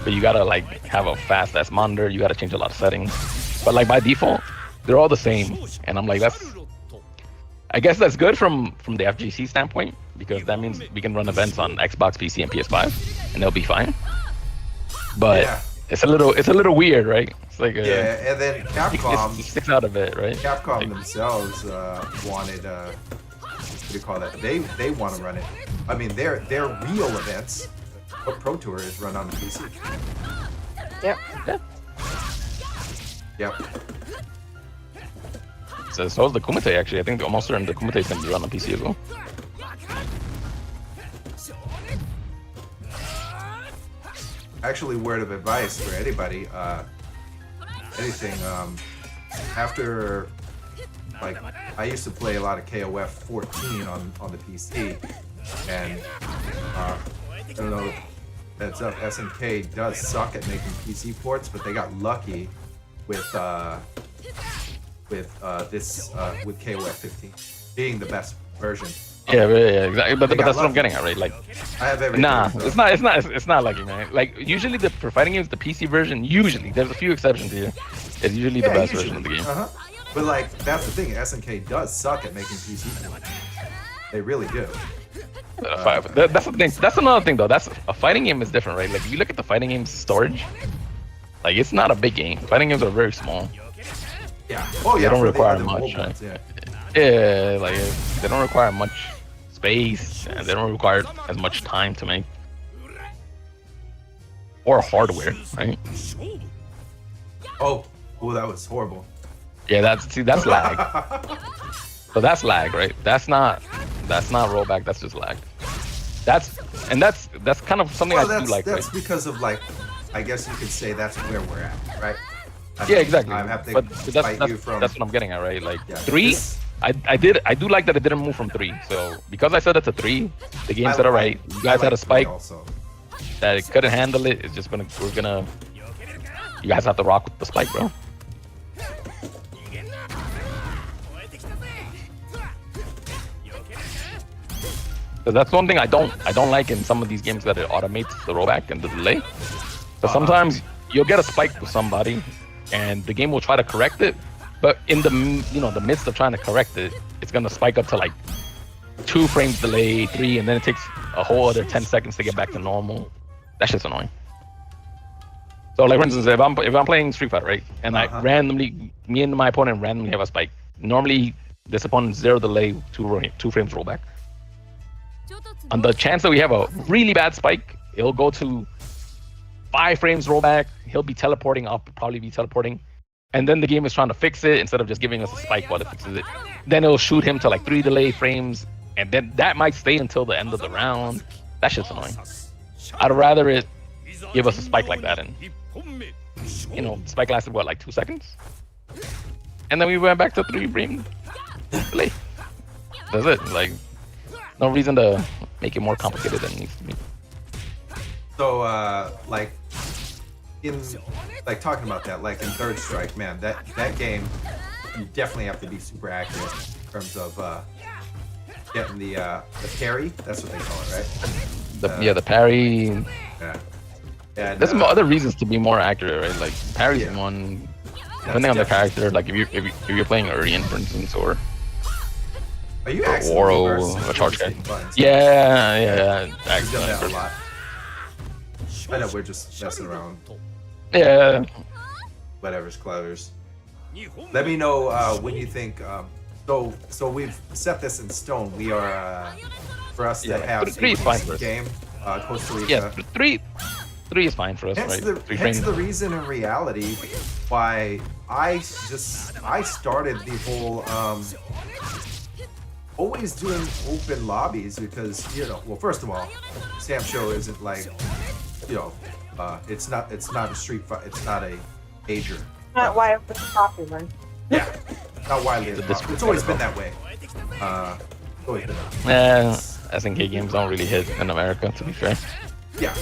Speaker 1: but you gotta like have a fast ass monitor. You gotta change a lot of settings. But like by default, they're all the same. And I'm like, I guess that's good from the FGC standpoint, because that means we can run events on Xbox, PC, and PS5, and they'll be fine. But it's a little weird, right? It's like
Speaker 2: and then Capcom
Speaker 1: it sticks out of it, right?
Speaker 2: Capcom themselves wanted what do you call that? They want to run it. I mean, their real events, what Pro Tour is run on the PC.
Speaker 4: Yep.
Speaker 2: Yep.
Speaker 1: So is the Kumite, actually. I think almost certain the Kumite can be run on PC as well.
Speaker 2: Actually, word of advice for anybody, anything, after, like, I used to play a lot of KOF 14 on the PC, and, I don't know, that's up, SNK does suck at making PC ports, but they got lucky with KOF 15 being the best version.
Speaker 1: Yeah, exactly. But that's what I'm getting at, right? Like,
Speaker 2: I have everything.
Speaker 1: Nah, so. It's not lucky, man. Like usually for fighting games, the PC version there's a few exceptions here. It's usually the best version of the game.
Speaker 2: But like that's the thing, SNK does suck at making PC ports. They really do.
Speaker 1: That's the thing. That's another thing though. That's a fighting game is different, right? Like if you look at the fighting game's storage, like it's not a big game. Fighting games are very small.
Speaker 2: Yeah. Oh yeah.
Speaker 1: They don't require much.
Speaker 2: Ones,
Speaker 1: right? Yeah, like they don't require much space, and they don't require as much time to make, or hardware, right?
Speaker 2: Oh, that was horrible.
Speaker 1: Yeah, that's lag. So that's lag, right? That's not rollback. That's just lag. That's kind of something I do like.
Speaker 2: That's
Speaker 1: right?
Speaker 2: because of like, I guess you could say that's where we're at, right?
Speaker 1: Yeah, exactly.
Speaker 2: But
Speaker 1: that's what I'm getting at, right? Like
Speaker 2: yeah,
Speaker 1: 3. I do like that it didn't move from 3. So because I said it's a 3, the game said alright. You guys had a spike that it couldn't handle it. It's just you guys have to rock with the spike, bro. So that's one thing I don't like in some of these games, that it automates the rollback and the delay. So sometimes you'll get a spike with somebody, and the game will try to correct it, but in the the midst of trying to correct it, it's gonna spike up to like 2 frames delay, 3, and then it takes a whole other 10 seconds to get back to normal. That's just annoying. So like for instance, if I'm playing Street Fighter, right, and I randomly, me and my opponent randomly have a spike. Normally, this opponent's 0 delay, 2 frames rollback. On the chance that we have a really bad spike, it'll go to 5 frames rollback. He'll be teleporting. I'll probably be teleporting. And then the game is trying to fix it instead of just giving us a spike while it fixes it. Then it'll shoot him to like 3 delay frames. And then that might stay until the end of the round. That shit's annoying. I'd rather it give us a spike like that. And, spike lasted, what, like 2 seconds? And then we went back to 3 frame delay. That's it. Like, no reason to make it more complicated than it needs to be.
Speaker 2: So, like, talking about that, like in Third Strike, man, that game, you definitely have to be super accurate in terms of getting the parry. That's what they call it, right? The
Speaker 1: parry.
Speaker 2: Yeah. And,
Speaker 1: there's some other reasons to be more accurate, right? Like parry's one, depending on the character. Like if you're playing Urian, for instance, or
Speaker 2: Waro,
Speaker 1: a charge guy. Yeah.
Speaker 2: I've done that a lot. I know we're just messing around.
Speaker 1: Yeah.
Speaker 2: Whatever's clouders. Let me know when you think. So we've set this in stone. We are for us to have a decent game. Costa Rica.
Speaker 1: Yeah, 3 is fine for us,
Speaker 2: hence
Speaker 1: right?
Speaker 2: Hence the reason in reality why I started the whole always doing open lobbies, because well, first of all, Sam Show isn't like it's not a street fight, it's not a major.
Speaker 4: Not why it was popular.
Speaker 2: Yeah, not widely popular. It's always been that way. Always been that way.
Speaker 1: SNK games don't really hit in America, to be fair.
Speaker 2: Yeah,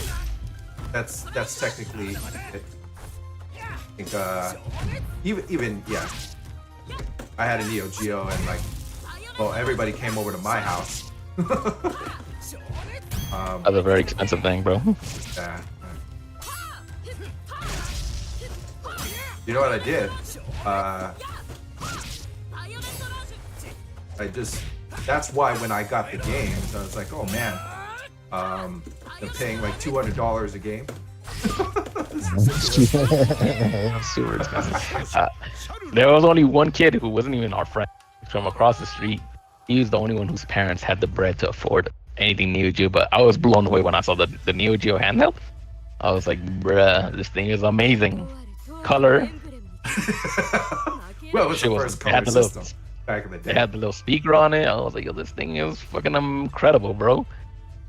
Speaker 2: that's technically it. I think even I had a Neo Geo, and like, well, everybody came over to my house.
Speaker 1: That's a very expensive thing, bro.
Speaker 2: Yeah. You know what I did? That's why when I got the games, I was like, oh man, I'm paying like $200 a game.
Speaker 1: Super expensive. There was only one kid who wasn't even our friend from across the street. He was the only one whose parents had the bread to afford anything Neo Geo, but I was blown away when I saw the Neo Geo handheld. I was like, bruh, this thing is amazing. Color.
Speaker 2: Well, it was the first color system back in the day.
Speaker 1: They had the little speaker on it. I was like, yo, this thing is fucking incredible, bro.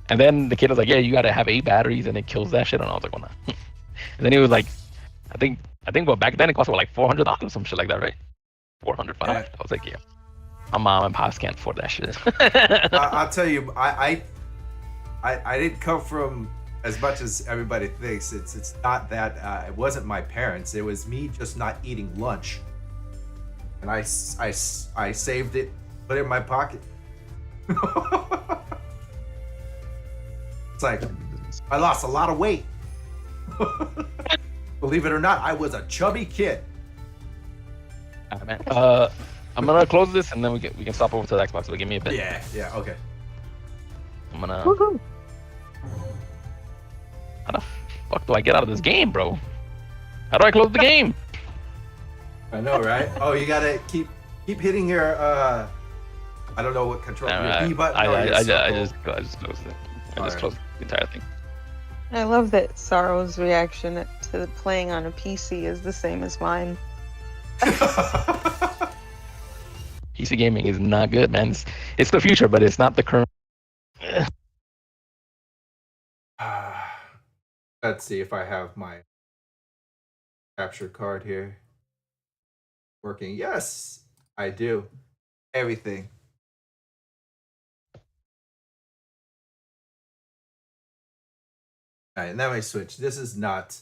Speaker 1: And then the kid was like, yeah, you gotta have 8 batteries and it kills that shit. And I was like, well, nah. And then he was like, I think well, back then it cost like $400, some shit like that, right? 405. I was like, yeah, my mom and pops can't afford that shit.
Speaker 2: I'll tell you, I didn't come from as much as everybody thinks. It's not that. It wasn't my parents. It was me just not eating lunch, and I saved it, put it in my pocket. It's like, I lost a lot of weight. Believe it or not, I was a chubby kid.
Speaker 1: Man. I'm gonna close this and then we can stop over to the Xbox. So give me a bit.
Speaker 2: Yeah, okay.
Speaker 1: I'm gonna.
Speaker 4: Woohoo.
Speaker 1: How the fuck do I get out of this game, bro? How do I close the game?
Speaker 2: I know, right? Oh, you gotta keep hitting your I don't know what control your B button.
Speaker 1: I just closed it. I just closed the entire thing.
Speaker 4: I love that Sorrow's reaction to playing on a PC is the same as mine.
Speaker 1: PC gaming is not good, man. It's the future, but it's not the current.
Speaker 2: Let's see if I have my capture card here working. Yes, I do. Everything. All right, now I switch. This is not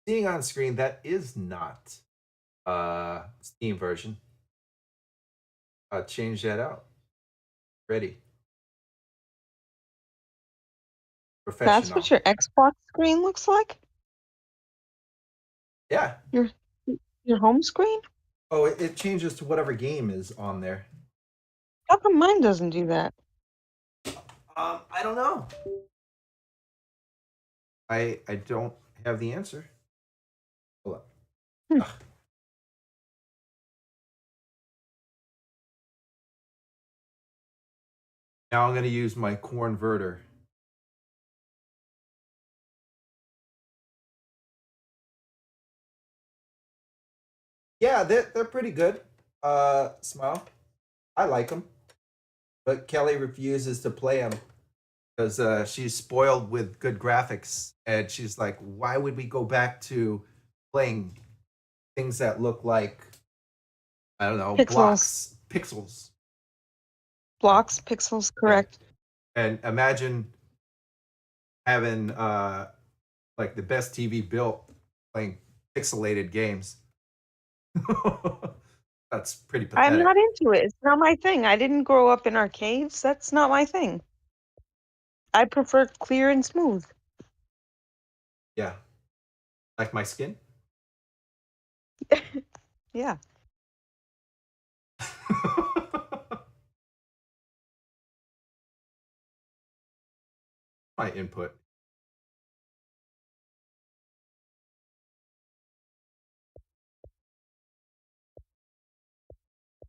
Speaker 2: seeing on screen. That is not Steam version. I'll change that out. Ready. Professional.
Speaker 4: That's what your Xbox screen looks like?
Speaker 2: Yeah.
Speaker 4: Your home screen?
Speaker 2: Oh, it changes to whatever game is on there.
Speaker 4: How come mine doesn't do that?
Speaker 2: I don't know. I don't have the answer. Hold up. Now I'm going to use my converter. Yeah, they're pretty good. Smile. I like them. But Kelly refuses to play them because she's spoiled with good graphics. And she's like, why would we go back to playing things that look like, I don't know, blocks, pixels.
Speaker 4: Blocks, pixels, correct.
Speaker 2: And imagine having like the best TV built playing pixelated games. That's pretty pathetic.
Speaker 4: I'm not into it. It's not my thing. I didn't grow up in arcades. That's not my thing. I prefer clear and smooth.
Speaker 2: Yeah. Like my skin?
Speaker 4: Yeah.
Speaker 2: My input.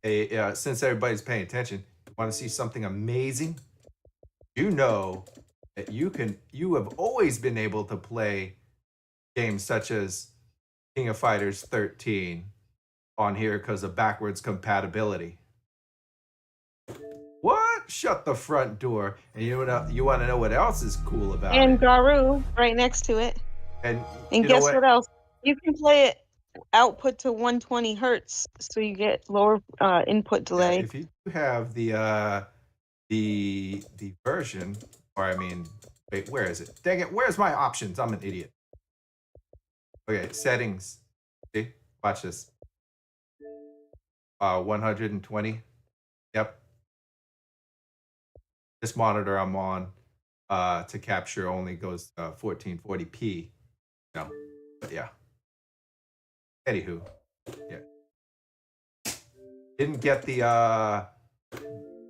Speaker 2: Hey, since everybody's paying attention, want to see something amazing? You know that you have always been able to play games such as King of Fighters 13 on here because of backwards compatibility. What? Shut the front door. And you want to know what else is cool about it?
Speaker 4: And Garu right next to it.
Speaker 2: And
Speaker 4: guess what else? You can play it output to 120 hertz, so you get lower input delay.
Speaker 2: Yeah, if you have the version, or I mean, wait, where is it? Dang it, where's my options? I'm an idiot. Okay, settings. See, watch this. 120. Yep. This monitor I'm on to capture only goes 1440p. No, but yeah. Anywho, yeah. Didn't get the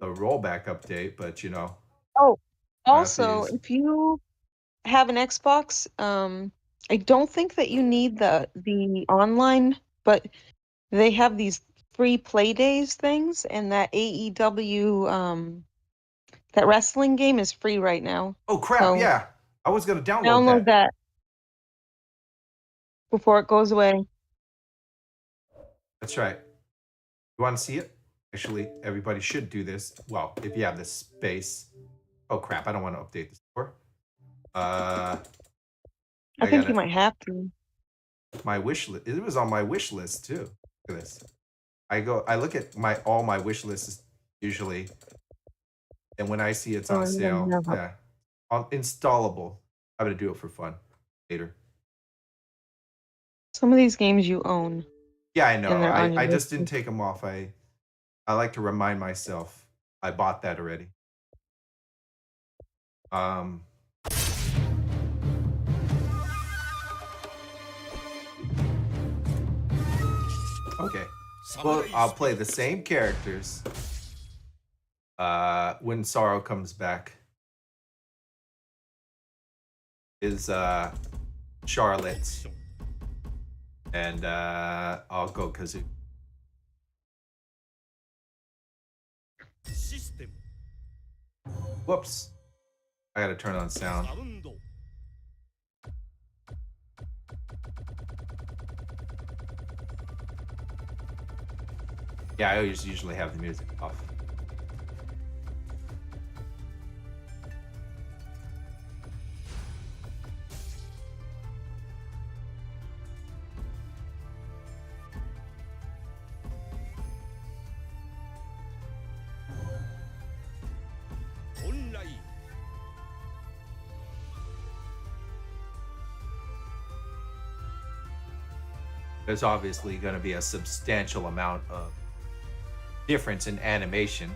Speaker 2: rollback update, but you know.
Speaker 4: Oh, also, if you have an Xbox, I don't think that you need the online, but they have these free play days things, and that AEW that wrestling game is free right now.
Speaker 2: Oh crap! So yeah, I was gonna download
Speaker 4: that before it goes away.
Speaker 2: That's right. You want to see it? Actually, everybody should do this. Well, if you have the space. Oh crap! I don't want to update the store.
Speaker 4: I think you might have to.
Speaker 2: My wish list. It was on my wish list too. Look at this. I look at all my wish lists usually, and when I see it's on sale, yeah, installable. I'm gonna do it for fun later.
Speaker 4: Some of these games you own.
Speaker 2: Yeah, I know. I just didn't take them off. I like to remind myself I bought that already. Okay. Well, I'll play the same characters when Sorrow comes back. Is Charlotte. And I'll go Kazoo. Whoops. I gotta turn on sound. Yeah, I always usually have the music off. There's obviously going to be a substantial amount of difference in animation.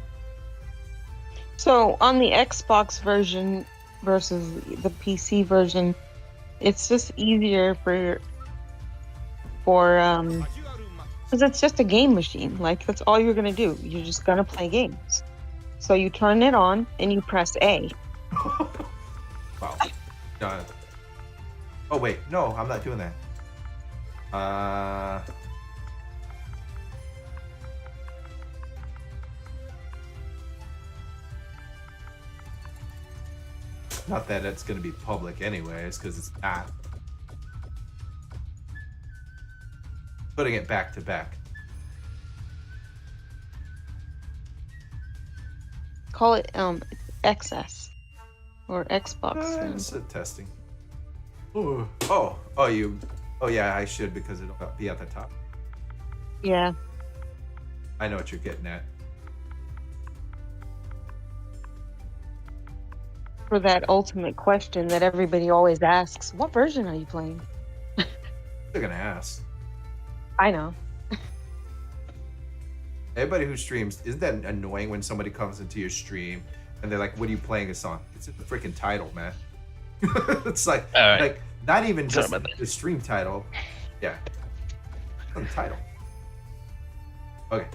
Speaker 4: So on the Xbox version versus the PC version, it's just easier for because it's just a game machine. Like that's all you're gonna do. You're just gonna play games. So you turn it on and you press A.
Speaker 2: Wow. Oh wait, no, I'm not doing that. Not that it's going to be public anyways, because it's not. Putting it back to back.
Speaker 4: Call it XS or Xbox.
Speaker 2: It's a testing. Oh, yeah, I should because it'll be at the top.
Speaker 4: Yeah.
Speaker 2: I know what you're getting at.
Speaker 4: For that ultimate question that everybody always asks, what version are you playing?
Speaker 2: They're gonna ask.
Speaker 4: I know.
Speaker 2: Everybody who streams, isn't that annoying when somebody comes into your stream and they're like, "What are you playing this on?" It's in the freaking title, man. It's like,
Speaker 1: right.
Speaker 2: like not even just the stream title. Yeah, the title. Okay.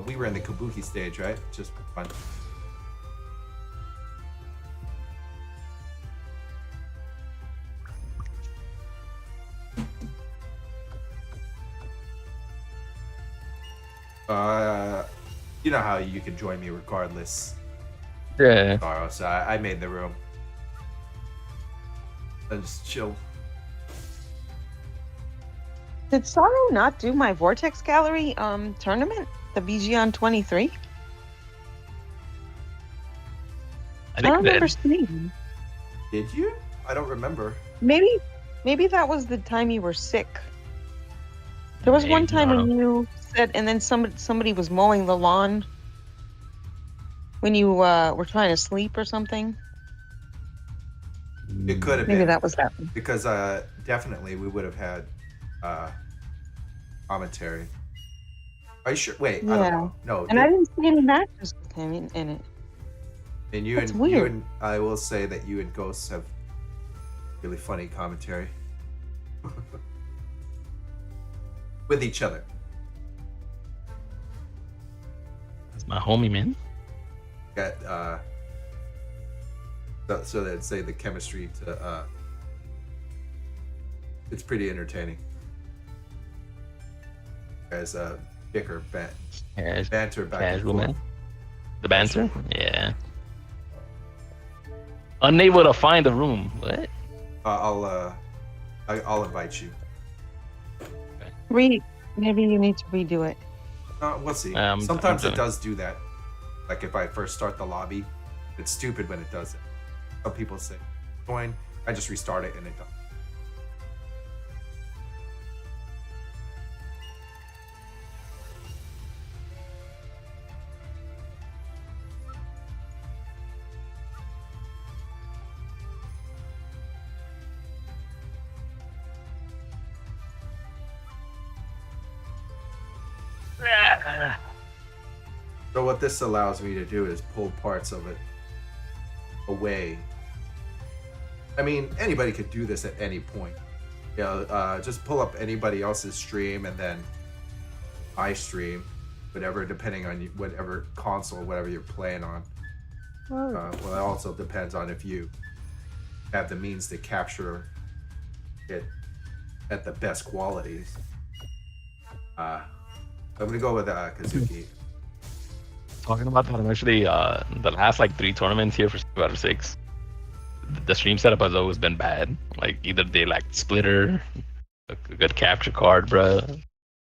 Speaker 2: We were in the Kabuki stage, right? Just fun. You know how you can join me regardless.
Speaker 1: Yeah.
Speaker 2: Sorrow, so I made the room. And just chill.
Speaker 4: Did Sorrow not do my Vortex Gallery tournament? The BGN 23?
Speaker 1: I think
Speaker 4: remember seeing.
Speaker 2: Did you? I don't remember.
Speaker 4: Maybe that was the time you were sick. There was one time when you said, and then somebody was mowing the lawn when you were trying to sleep or something.
Speaker 2: It could have been.
Speaker 4: Maybe that was that one.
Speaker 2: Because definitely we would have had commentary. Are you sure? Wait,
Speaker 4: Yeah.
Speaker 2: I don't know. No.
Speaker 4: And I didn't see any matches with him in it.
Speaker 2: And you and I will say that you and Ghosts have really funny commentary with each other.
Speaker 1: That's my homie, man.
Speaker 2: Got so that say the chemistry to it's pretty entertaining. Guys, bicker, banter back
Speaker 1: casual,
Speaker 2: and forth.
Speaker 1: man. The banter? Yeah. Unable to find the room. What?
Speaker 2: I'll invite you.
Speaker 4: Maybe you need to redo it.
Speaker 2: We'll see. Sometimes it does do that. Like if I first start the lobby, it's stupid when it does it. Some people say join. I just restart it and it does. So what this allows me to do is pull parts of it away. I mean, anybody could do this at any point. You know, just pull up anybody else's stream and then my stream, whatever, depending on whatever console, whatever you're playing on. Well, it also depends on if you have the means to capture it at the best qualities. I'm gonna go with Kazuki.
Speaker 1: Talking about that, I'm actually the last like 3 tournaments here for 5 out of 6. The stream setup has always been bad. Like either they lacked splitter, a good capture card, bro.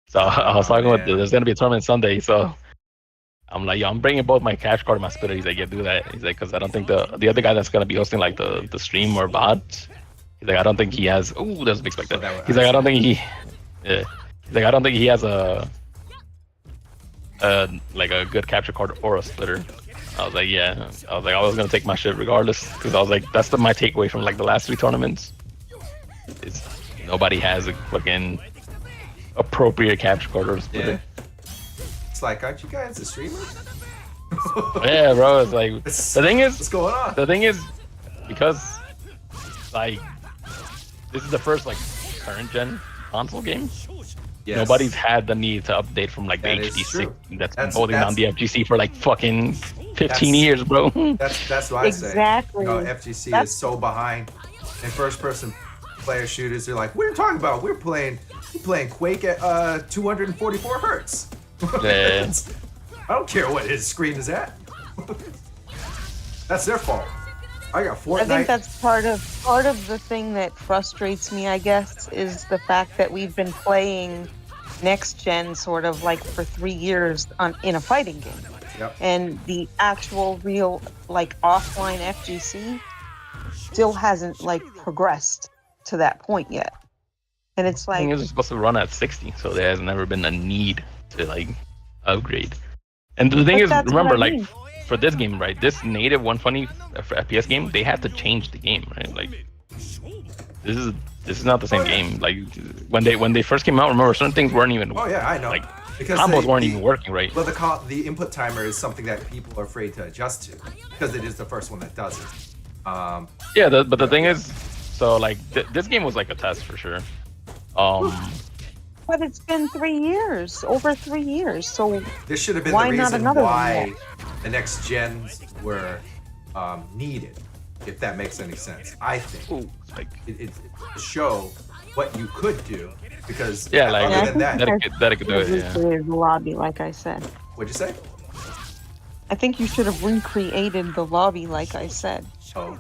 Speaker 1: So I was talking about there's gonna be a tournament Sunday, so I'm like, yo, I'm bringing both my capture card and my splitter. He's like, yeah, do that. He's like, because I don't think the other guy that's gonna be hosting like the stream or bot. He's like, I don't think he has. Oh, doesn't expect that. He's like, I don't think he. Yeah. He's like, I don't think he has a like a good capture card or a splitter. I was like, yeah. I was like, I was gonna take my shit regardless, because I was like, that's my takeaway from like the last 3 tournaments. Is nobody has a fucking appropriate capture card or a splitter.
Speaker 2: Yeah. It's like, aren't you guys a streamer?
Speaker 1: Yeah, bro. It's like the thing is,
Speaker 2: what's going on?
Speaker 1: The thing is, because like this is the first like current gen console game. Yes. Nobody's had the need to update from like the HD6 that's been holding down the FGC for like fucking 15 years, bro.
Speaker 2: That's what I say.
Speaker 4: Exactly.
Speaker 2: You know, FGC is so behind in first-person player shooters. They're like, what are you talking about? We're playing Quake at 244 hertz.
Speaker 1: Yeah.
Speaker 2: I don't care what his screen is at. That's their fault. I got Fortnite.
Speaker 4: I think that's part of the thing that frustrates me, I guess, is the fact that we've been playing next gen sort of like for 3 years in a fighting game.
Speaker 2: Yep. And
Speaker 4: the actual real like offline FGC still hasn't like progressed to that point yet. And it's like,
Speaker 1: it's supposed to run at 60, so there has never been a need to like upgrade. And the thing is, remember, like for this game, right? This native 120 FPS game, they had to change the game, right? Like this is not the same game. Like when they first came out, remember certain things weren't even.
Speaker 2: Oh yeah, I know.
Speaker 1: Like
Speaker 2: because
Speaker 1: combos weren't even working right.
Speaker 2: Well, the input timer is something that people are afraid to adjust to because it is the first one that does it.
Speaker 1: Yeah, but the thing is, so like this game was like a test for sure.
Speaker 4: But it's been 3 years, over 3 years. So
Speaker 2: this should have been the reason why the next gens were needed, if that makes any sense. I think it's to show what you could do, because other than that
Speaker 1: it could do it. Yeah.
Speaker 4: The lobby, like I said.
Speaker 2: What'd you say?
Speaker 4: I think you should have recreated the lobby, like I said.
Speaker 2: Oh.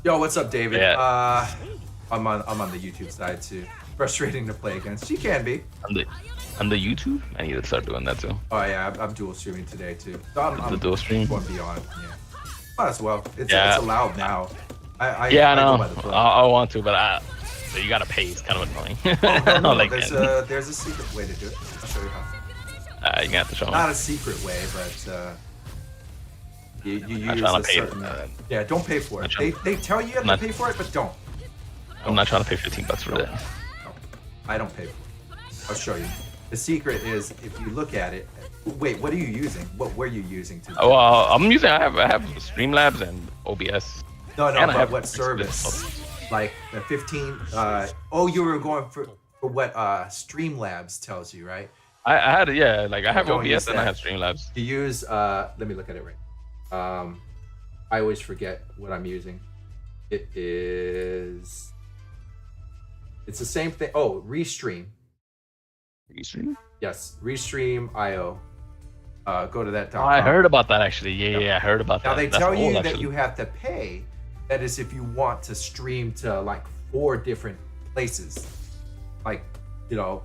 Speaker 2: Yo, what's up, David?
Speaker 1: Yeah.
Speaker 2: I'm on the YouTube side too. Frustrating to play against. She can be.
Speaker 1: On the YouTube? I need to start doing that too.
Speaker 2: Oh yeah, I'm dual streaming today too. So I'm
Speaker 1: dual stream.
Speaker 2: Going beyond. Yeah. Might as well. It's allowed now. I
Speaker 1: know. I want to, but you gotta pay. It's kind of annoying.
Speaker 2: Oh, no, like there's a secret way to do it. I'll show you how.
Speaker 1: You have to show me.
Speaker 2: Not a secret way, but you use a certain. Yeah, don't pay for it. They tell you have to pay for it, but don't.
Speaker 1: I'm not trying to pay $15 for that.
Speaker 2: No, I don't pay for it. I'll show you. The secret is if you look at it. Wait, what are you using? What were you using to?
Speaker 1: Oh, I have Streamlabs and OBS.
Speaker 2: No, but what service? Like the 15. You were going for what Streamlabs tells you, right?
Speaker 1: I had I have OBS and I have Streamlabs.
Speaker 2: You use let me look at it right. I always forget what I'm using. It's the same thing. Oh, Restream.
Speaker 1: Restream?
Speaker 2: Yes, Restream.io. Go to that.
Speaker 1: I heard about that actually. Yeah, I heard about that.
Speaker 2: Now they tell you that you have to pay. That is if you want to stream to like 4 different places, like your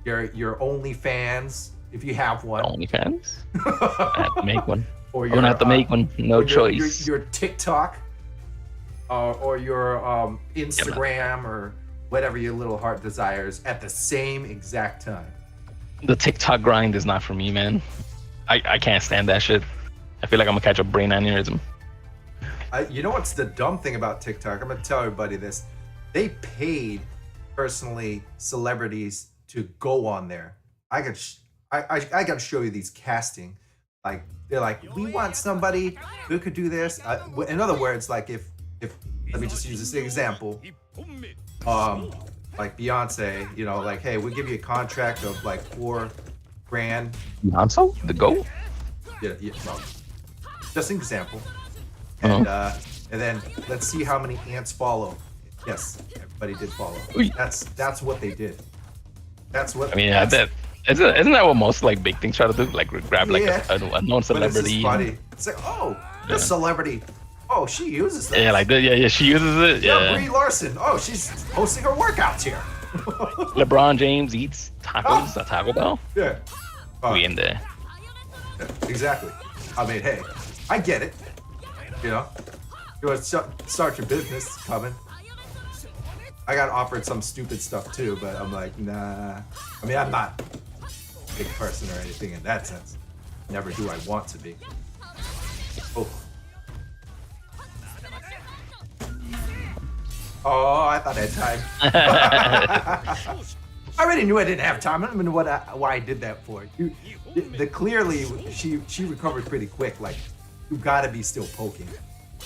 Speaker 2: OnlyFans if you have one.
Speaker 1: OnlyFans? I have to make one.
Speaker 2: Or
Speaker 1: I'm gonna have to make one. No choice.
Speaker 2: Your TikTok, or your Instagram, or whatever your little heart desires at the same exact time.
Speaker 1: The TikTok grind is not for me, man. I can't stand that shit. I feel like I'm gonna catch a brain aneurysm.
Speaker 2: You know what's the dumb thing about TikTok? I'm gonna tell everybody this. They paid personally celebrities to go on there. I I got to show you these casting. Like they're like, we want somebody who could do this. In other words, like if let me just use this example. Like Beyonce, you know, like, hey, we'll give you a contract of like $4 grand.
Speaker 1: Beyonce, the GOAT.
Speaker 2: Yeah, well, just an example. And then let's see how many ants follow. Yes, everybody did follow. That's what they did. That's what.
Speaker 1: I mean, isn't that what most like big things try to do? Like grab like a known celebrity.
Speaker 2: But it's like, oh, this celebrity. Oh, she uses that.
Speaker 1: Yeah, like she uses it. Yeah.
Speaker 2: Brie Larson. Oh, she's hosting her workouts here.
Speaker 1: LeBron James eats tacos at Taco Bell.
Speaker 2: Yeah.
Speaker 1: We in there.
Speaker 2: Yeah, exactly. I mean, hey, I get it. You know, you want to start your business coming. I got offered some stupid stuff too, but I'm like, nah. I mean, I'm not a big person or anything in that sense. Never do I want to be. Oh. Oh, I thought I had time. I already knew I didn't have time. I don't even know why I did that for. Clearly, she recovered pretty quick. Like, you gotta be still poking.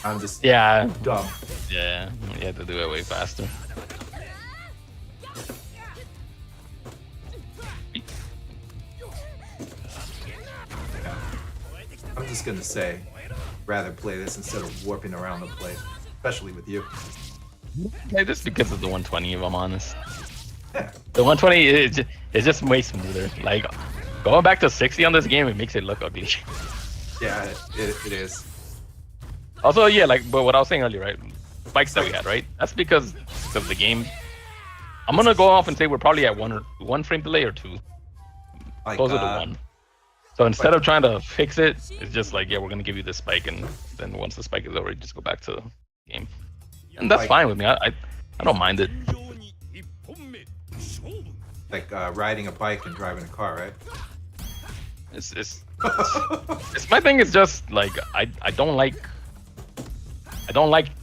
Speaker 2: I'm just dumb.
Speaker 1: Yeah, you had to do it way faster.
Speaker 2: I'm just gonna say, rather play this instead of warping around the place, especially with you.
Speaker 1: Yeah, just because of the 120, if I'm honest. Yeah. The 120 is just way smoother. Like, going back to 60 on this game, it makes it look ugly.
Speaker 2: Yeah, it is.
Speaker 1: Also, yeah, like, but what I was saying earlier, right? Spikes that we had, right? That's because of the game. I'm gonna go off and say we're probably at one frame delay or two.
Speaker 2: Like,
Speaker 1: closer to one. So instead of trying to fix it, it's just like, yeah, we're gonna give you this spike, and then once the spike is over, you just go back to the game. And that's fine with me. I don't mind it.
Speaker 2: Like riding a bike and driving a car, right?
Speaker 1: It's my thing is just like I don't like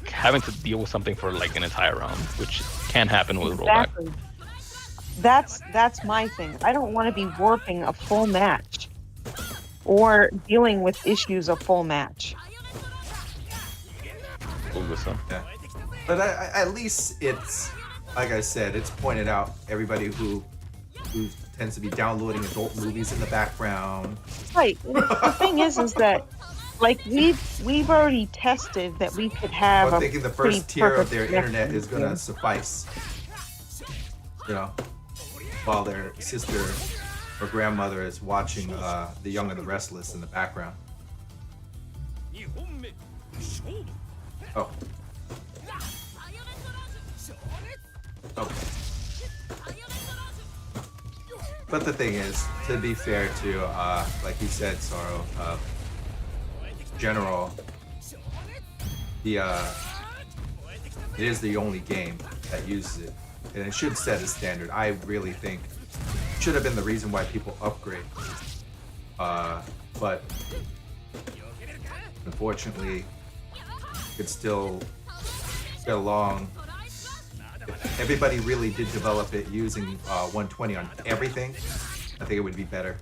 Speaker 1: having to deal with something for like an entire round, which can happen with rollback.
Speaker 4: That's my thing. I don't want to be warping a full match or dealing with issues a full match.
Speaker 2: Yeah. But at least it's, like I said, it's pointed out everybody who tends to be downloading adult movies in the background.
Speaker 4: Right. The thing is that like we've already tested that we could have.
Speaker 2: I'm thinking the first tier of their internet is gonna suffice. You know, while their sister or grandmother is watching The Young and the Restless in the background. Oh. Oh. But the thing is, to be fair to, like you said, Sorrow, General, it is the only game that uses it, and it should set a standard. I really think it should have been the reason why people upgrade. But unfortunately, it's still get along. If everybody really did develop it using 120 on everything, I think it would be better.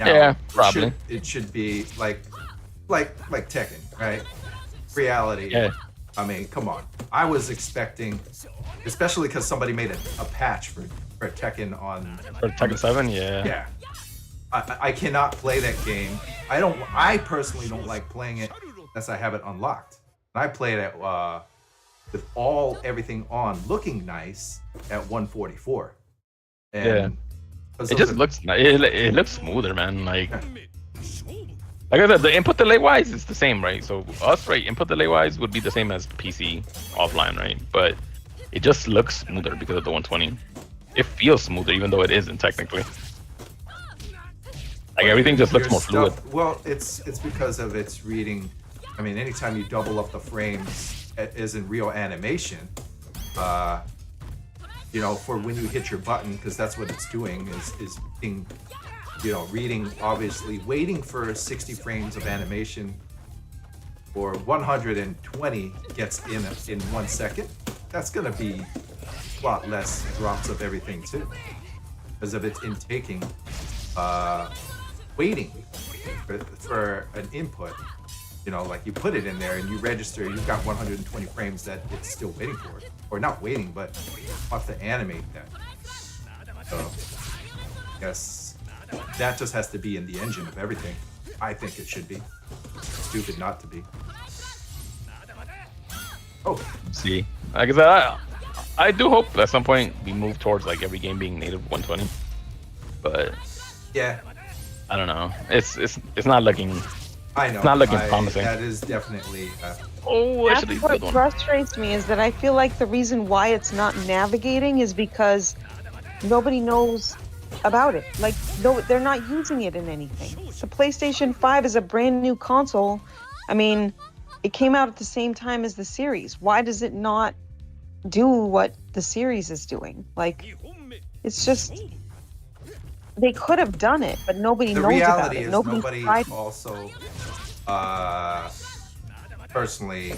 Speaker 2: Now,
Speaker 1: yeah, probably.
Speaker 2: It should be like Tekken, right? Reality.
Speaker 1: Yeah.
Speaker 2: I mean, come on. I was expecting, especially because somebody made a patch for Tekken on.
Speaker 1: For Tekken 7, yeah.
Speaker 2: Yeah. I cannot play that game. I personally don't like playing it unless I have it unlocked. And I play it at with everything on, looking nice at 144. And
Speaker 1: yeah. It just looks it looks smoother, man. Like I said, the input delay wise is the same, right? So us, right, input delay wise would be the same as PC offline, right? But it just looks smoother because of the 120. It feels smoother even though it isn't technically. Like everything just looks more fluid.
Speaker 2: Well, it's because of its reading. I mean, anytime you double up the frames as in real animation, you know, for when you hit your button, because that's what it's doing, is being, you know, reading, obviously, waiting for 60 frames of animation, or 120 gets in 1 second. That's gonna be a lot less drops of everything too, because of its intaking waiting for an input. You know, like you put it in there and you register, you've got 120 frames that it's still waiting for. Or not waiting, but off to animate that. So, yes, that just has to be in the engine of everything. I think it should be. Stupid not to be. Oh.
Speaker 1: See, like I said, I do hope at some point we move towards like every game being native 120. But
Speaker 2: yeah,
Speaker 1: I don't know. It's not looking.
Speaker 2: I know.
Speaker 1: It's not looking promising.
Speaker 2: That is definitely.
Speaker 4: That's what frustrates me is that I feel like the reason why it's not navigating is because nobody knows about it. Like, no, they're not using it in anything. The PlayStation 5 is a brand new console. I mean, it came out at the same time as the series. Why does it not do what the series is doing? Like, it's just. They could have done it, but nobody knows about it.
Speaker 2: The reality is nobody also personally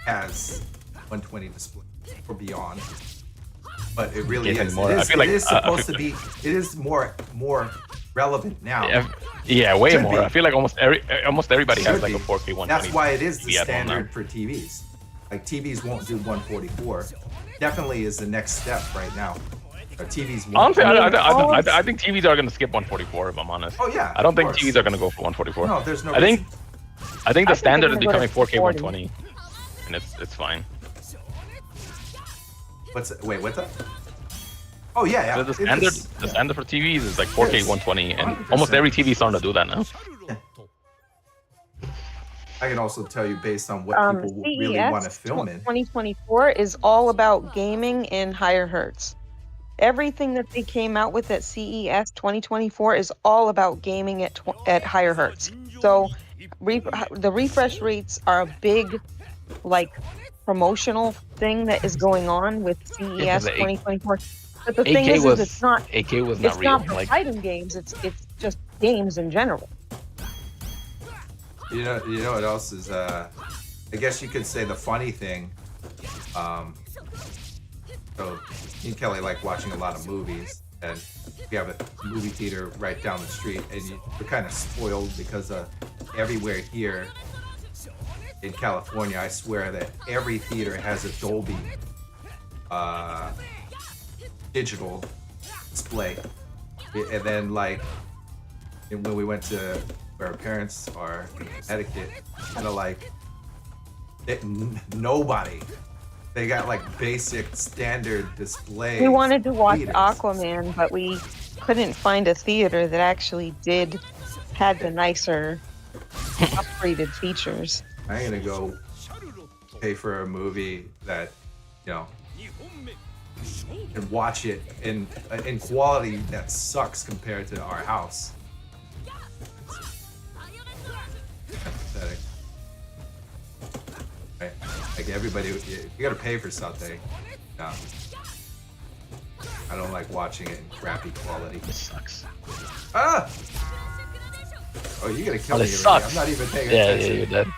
Speaker 2: has 120 display or beyond. But it really is. It is supposed to be. It is more relevant now.
Speaker 1: Yeah, way more. I feel like almost everybody has like a 4K 120.
Speaker 2: That's why it is the standard for TVs. Like TVs won't do 144. Definitely is the next step right now. TVs.
Speaker 1: Honestly, I think TVs are going to skip 144. If I'm honest.
Speaker 2: Oh yeah.
Speaker 1: I don't think TVs are going to go for 144.
Speaker 2: No, there's no.
Speaker 1: I think the standard is becoming 4K 120, and it's fine.
Speaker 2: What's that? Oh yeah.
Speaker 1: So the standard for TVs is like 4K 120, and almost every TV is starting to do that now.
Speaker 2: I can also tell you based on what people really want to film in.
Speaker 4: 2024 is all about gaming in higher hertz. Everything that they came out with at CES 2024 is all about gaming at higher hertz. So the refresh rates are a big, like, promotional thing that is going on with CES 2024. But the thing is it's not.
Speaker 1: AK was not
Speaker 4: it's
Speaker 1: real.
Speaker 4: It's not for fighting games. It's just games in general.
Speaker 2: You know what else is? I guess you could say the funny thing. So me and Kelly like watching a lot of movies, and we have a movie theater right down the street, and we're kind of spoiled because everywhere here in California, I swear that every theater has a Dolby digital display. And then like when we went to where our parents are in Connecticut, kind of like nobody. They got like basic standard display.
Speaker 4: We wanted to watch Aquaman, but we couldn't find a theater that actually had the nicer upgraded features.
Speaker 2: I'm gonna go pay for a movie that, and watch it in quality that sucks compared to our house. Pathetic. Right? Like everybody, you gotta pay for something. No. I don't like watching it in crappy quality.
Speaker 1: It sucks.
Speaker 2: Ah! Oh, you're gonna kill me.
Speaker 1: Sucks.
Speaker 2: I'm not even paying attention.
Speaker 1: Yeah, you're dead.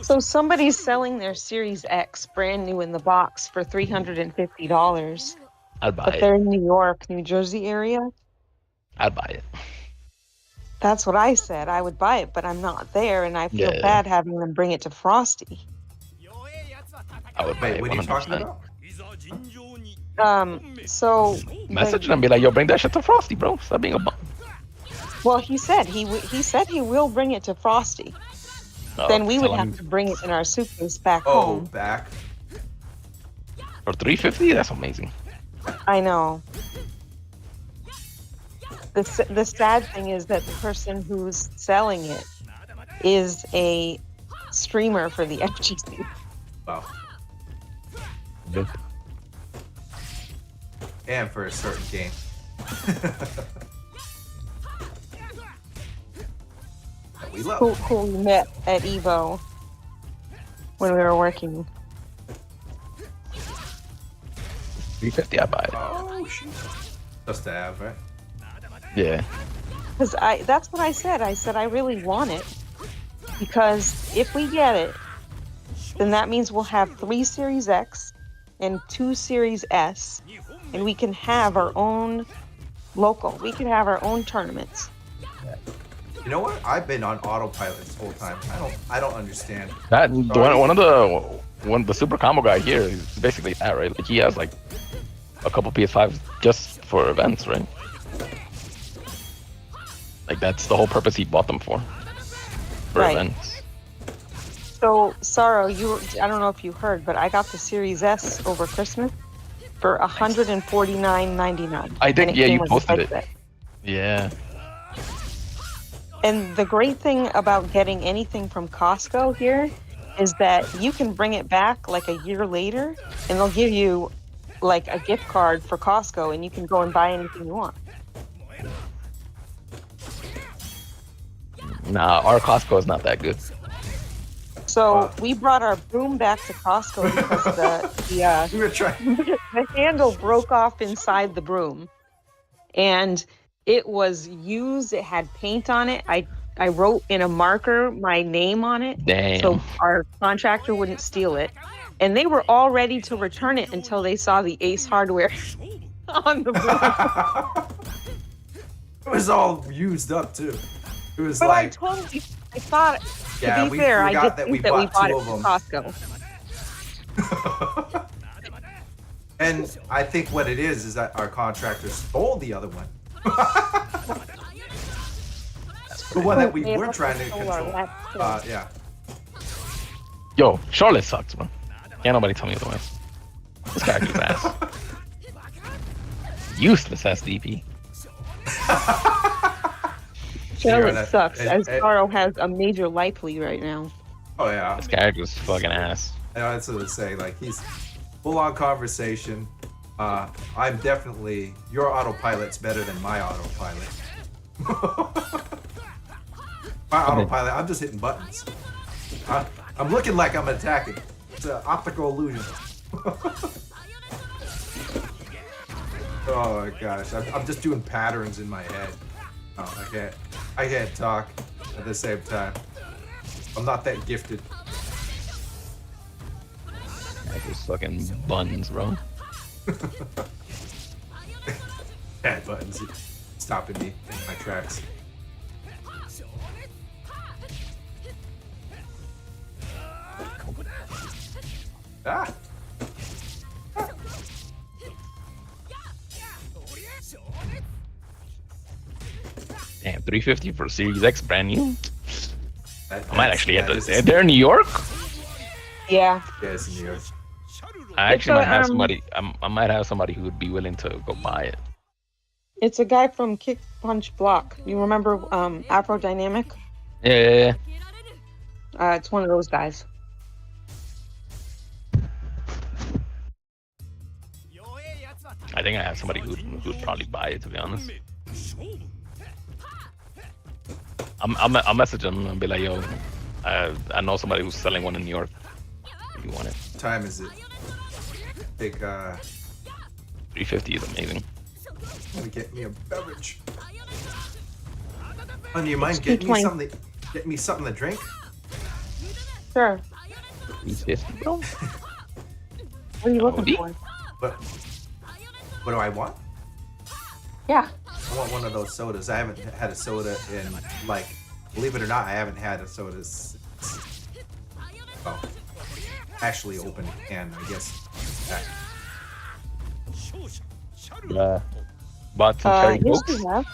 Speaker 4: So somebody's selling their Series X brand new in the box for $350.
Speaker 1: I'd buy it.
Speaker 4: But they're in New York, New Jersey area.
Speaker 1: I'd buy it.
Speaker 4: That's what I said. I would buy it, but I'm not there, and I feel bad having them bring it to Frosty.
Speaker 1: I would buy it.
Speaker 2: What are you talking about?
Speaker 4: So
Speaker 1: message them and be like, "Yo, bring that shit to Frosty, bro. Stop being a bum."
Speaker 4: Well, he said he will bring it to Frosty. Then we would have to bring it in our suitcase back home.
Speaker 2: Oh, back
Speaker 1: for $350? That's amazing.
Speaker 4: I know. The sad thing is that the person who's selling it is a streamer for the FGC.
Speaker 2: Wow.
Speaker 1: Good.
Speaker 2: And for a certain game. That we love.
Speaker 4: Who we met at Evo when we were working.
Speaker 1: $350, I buy it.
Speaker 2: Oh shit. Just to have, right?
Speaker 1: Yeah.
Speaker 4: Because that's what I said. I said I really want it. Because if we get it, then that means we'll have 3 Series X and 2 Series S. And we can have our own local. We could have our own tournaments.
Speaker 2: You know what? I've been on autopilot this whole time. I don't understand.
Speaker 1: That one of the super combo guy here is basically that, right? Like he has like a couple PS5s just for events, right? Like that's the whole purpose he bought them for events.
Speaker 4: So Sorrow, I don't know if you heard, but I got the Series S over Christmas for $149.99.
Speaker 1: I think you posted it. Yeah.
Speaker 4: And the great thing about getting anything from Costco here is that you can bring it back like a year later and they'll give you like a gift card for Costco and you can go and buy anything you want.
Speaker 1: Nah, our Costco is not that good.
Speaker 4: So we brought our broom back to Costco because
Speaker 2: we were trying.
Speaker 4: The handle broke off inside the broom. And it was used. It had paint on it. I wrote in a marker my name on it.
Speaker 1: Damn.
Speaker 4: So our contractor wouldn't steal it. And they were all ready to return it until they saw the Ace Hardware on the broom.
Speaker 2: It was all used up too. It was
Speaker 4: but I thought, to be fair, I did think that we bought it from Costco.
Speaker 2: And I think what it is that our contractor stole the other one. The one that we were trying to control. Yeah.
Speaker 1: Yo, Charlotte sucks, bro. Can't nobody tell me otherwise. This character's ass. Useless SDP.
Speaker 4: Charlotte sucks, as Sorrow has a major life lead right now.
Speaker 2: Oh yeah.
Speaker 1: This character's fucking ass.
Speaker 2: That's what I say. Like he's full on conversation. I'm definitely your autopilot's better than my autopilot. My autopilot, I'm just hitting buttons. I'm looking like I'm attacking. It's an optical illusion. Oh my gosh, I'm just doing patterns in my head. Oh, I can't talk at the same time. I'm not that gifted.
Speaker 1: I just fucking buns, bro.
Speaker 2: Bad buttons stopping me in my tracks. Ah!
Speaker 1: Damn, 350 for Series X, brand new. I might actually have to. They're in New York?
Speaker 4: Yeah.
Speaker 2: Yeah, it's in New York.
Speaker 1: I actually might have somebody. I might have somebody who would be willing to go buy it.
Speaker 4: It's a guy from Kick Punch Block. You remember Afro Dynamic?
Speaker 1: Yeah.
Speaker 4: It's one of those guys.
Speaker 1: I think I have somebody who'd probably buy it, to be honest. I'll message them and be like, yo, I know somebody who's selling one in New York. If you want it.
Speaker 2: What time is it? Big
Speaker 1: 350 is amazing.
Speaker 2: Let me get me a beverage. Oh, do you mind getting me something? Get me something to drink?
Speaker 4: Sure.
Speaker 1: 350, bro.
Speaker 4: What are you looking for?
Speaker 2: What do I want?
Speaker 4: Yeah.
Speaker 2: I want one of those sodas. I haven't had a soda in, like, believe it or not, I haven't had a soda since, actually opened a can, I guess.
Speaker 1: Bought some cherry
Speaker 4: yes,
Speaker 1: cokes.
Speaker 4: we have.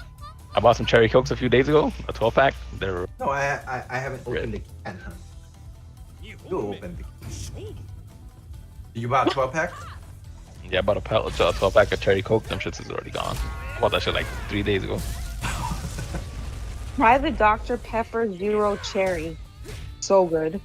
Speaker 1: I bought some cherry cokes a few days ago, a 12-pack. They're
Speaker 2: No, I haven't opened a can, huh? You opened the can. You bought a 12-pack?
Speaker 1: Yeah, I bought a 12-pack of cherry coke. Them shits is already gone. I bought that shit like 3 days ago.
Speaker 4: Try the Dr. Pepper Zero Cherry. So good.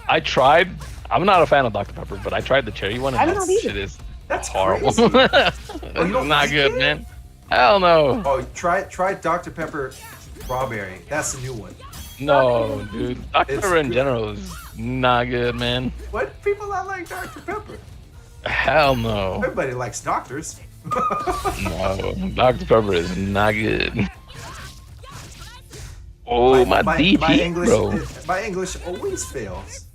Speaker 1: I tried. I'm not a fan of Dr. Pepper, but I tried the cherry one, and that shit is horrible. It's not good, man. Hell no.
Speaker 2: Oh, try Dr. Pepper Strawberry. That's the new one.
Speaker 1: No, dude. Dr. Pepper in general is not good, man.
Speaker 2: What? People not like Dr. Pepper?
Speaker 1: Hell no.
Speaker 2: Everybody likes doctors.
Speaker 1: No, Dr. Pepper is not good. Oh, my DP, bro.
Speaker 2: My English always fails.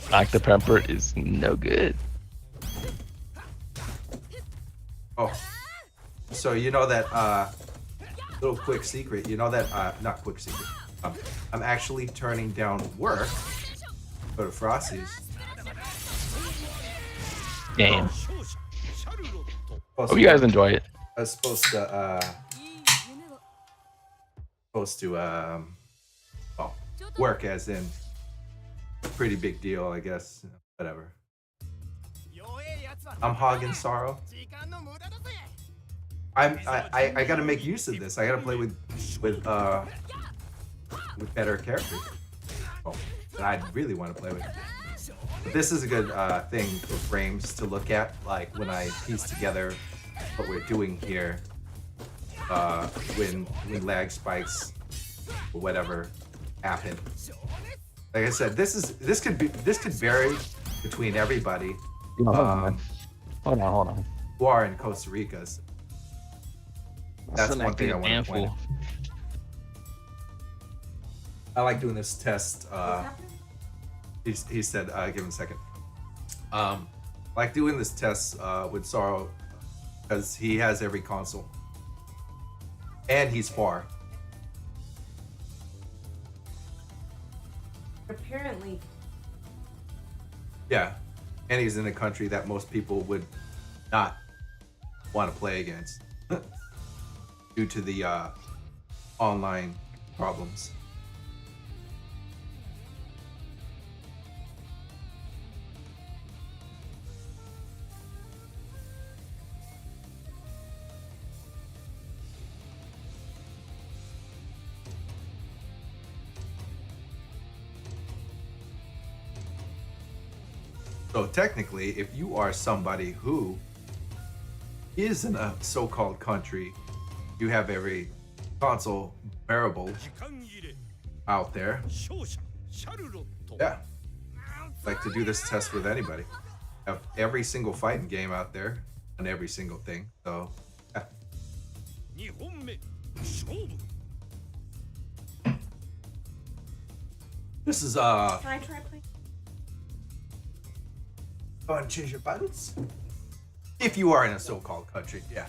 Speaker 1: Dr. Pepper is no good.
Speaker 2: Oh. So you know that little quick secret. You know that not quick secret. I'm actually turning down work. Go to Frosty's.
Speaker 1: Damn. Hope you guys enjoy it.
Speaker 2: I was supposed to well, work as in pretty big deal, I guess. Whatever. I'm hogging sorrow. I gotta make use of this. I gotta play with better characters. Well, that I really want to play with. But this is a good thing for frames to look at, like when I piece together what we're doing here. When lag spikes or whatever happen. Like I said, this could vary between everybody.
Speaker 1: Hold on.
Speaker 2: Who are in Costa Rica. So that's one thing I want to point out. I like doing this test. He said, give him a second. I like doing this test with Sorrow because he has every console. And he's far.
Speaker 5: Apparently.
Speaker 2: Yeah. And he's in a country that most people would not want to play against due to the online problems. So technically, if you are somebody who is in a so-called country, you have every console bearable out there. Yeah. Like to do this test with anybody. Have every single fighting game out there on every single thing. So yeah. This is
Speaker 5: Can I try playing?
Speaker 2: Go ahead and change your buttons. If you are in a so-called country, yeah.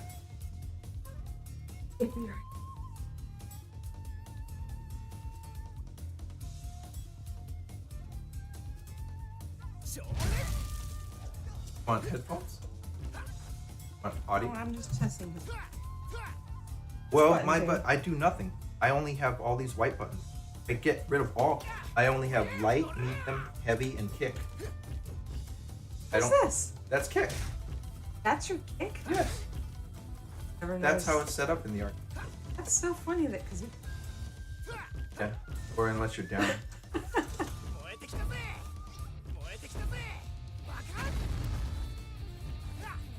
Speaker 2: Want headphones? Want audio?
Speaker 5: Oh, I'm just testing this.
Speaker 2: Well, I do nothing. I only have all these white buttons. I get rid of all. I only have light, medium, heavy, and kick.
Speaker 5: What's this?
Speaker 2: That's kick.
Speaker 5: That's your kick?
Speaker 2: Yes.
Speaker 5: Never
Speaker 2: That's
Speaker 5: noticed.
Speaker 2: how it's set up in the arc.
Speaker 5: That's so funny that because
Speaker 2: Yeah. Or unless you're down.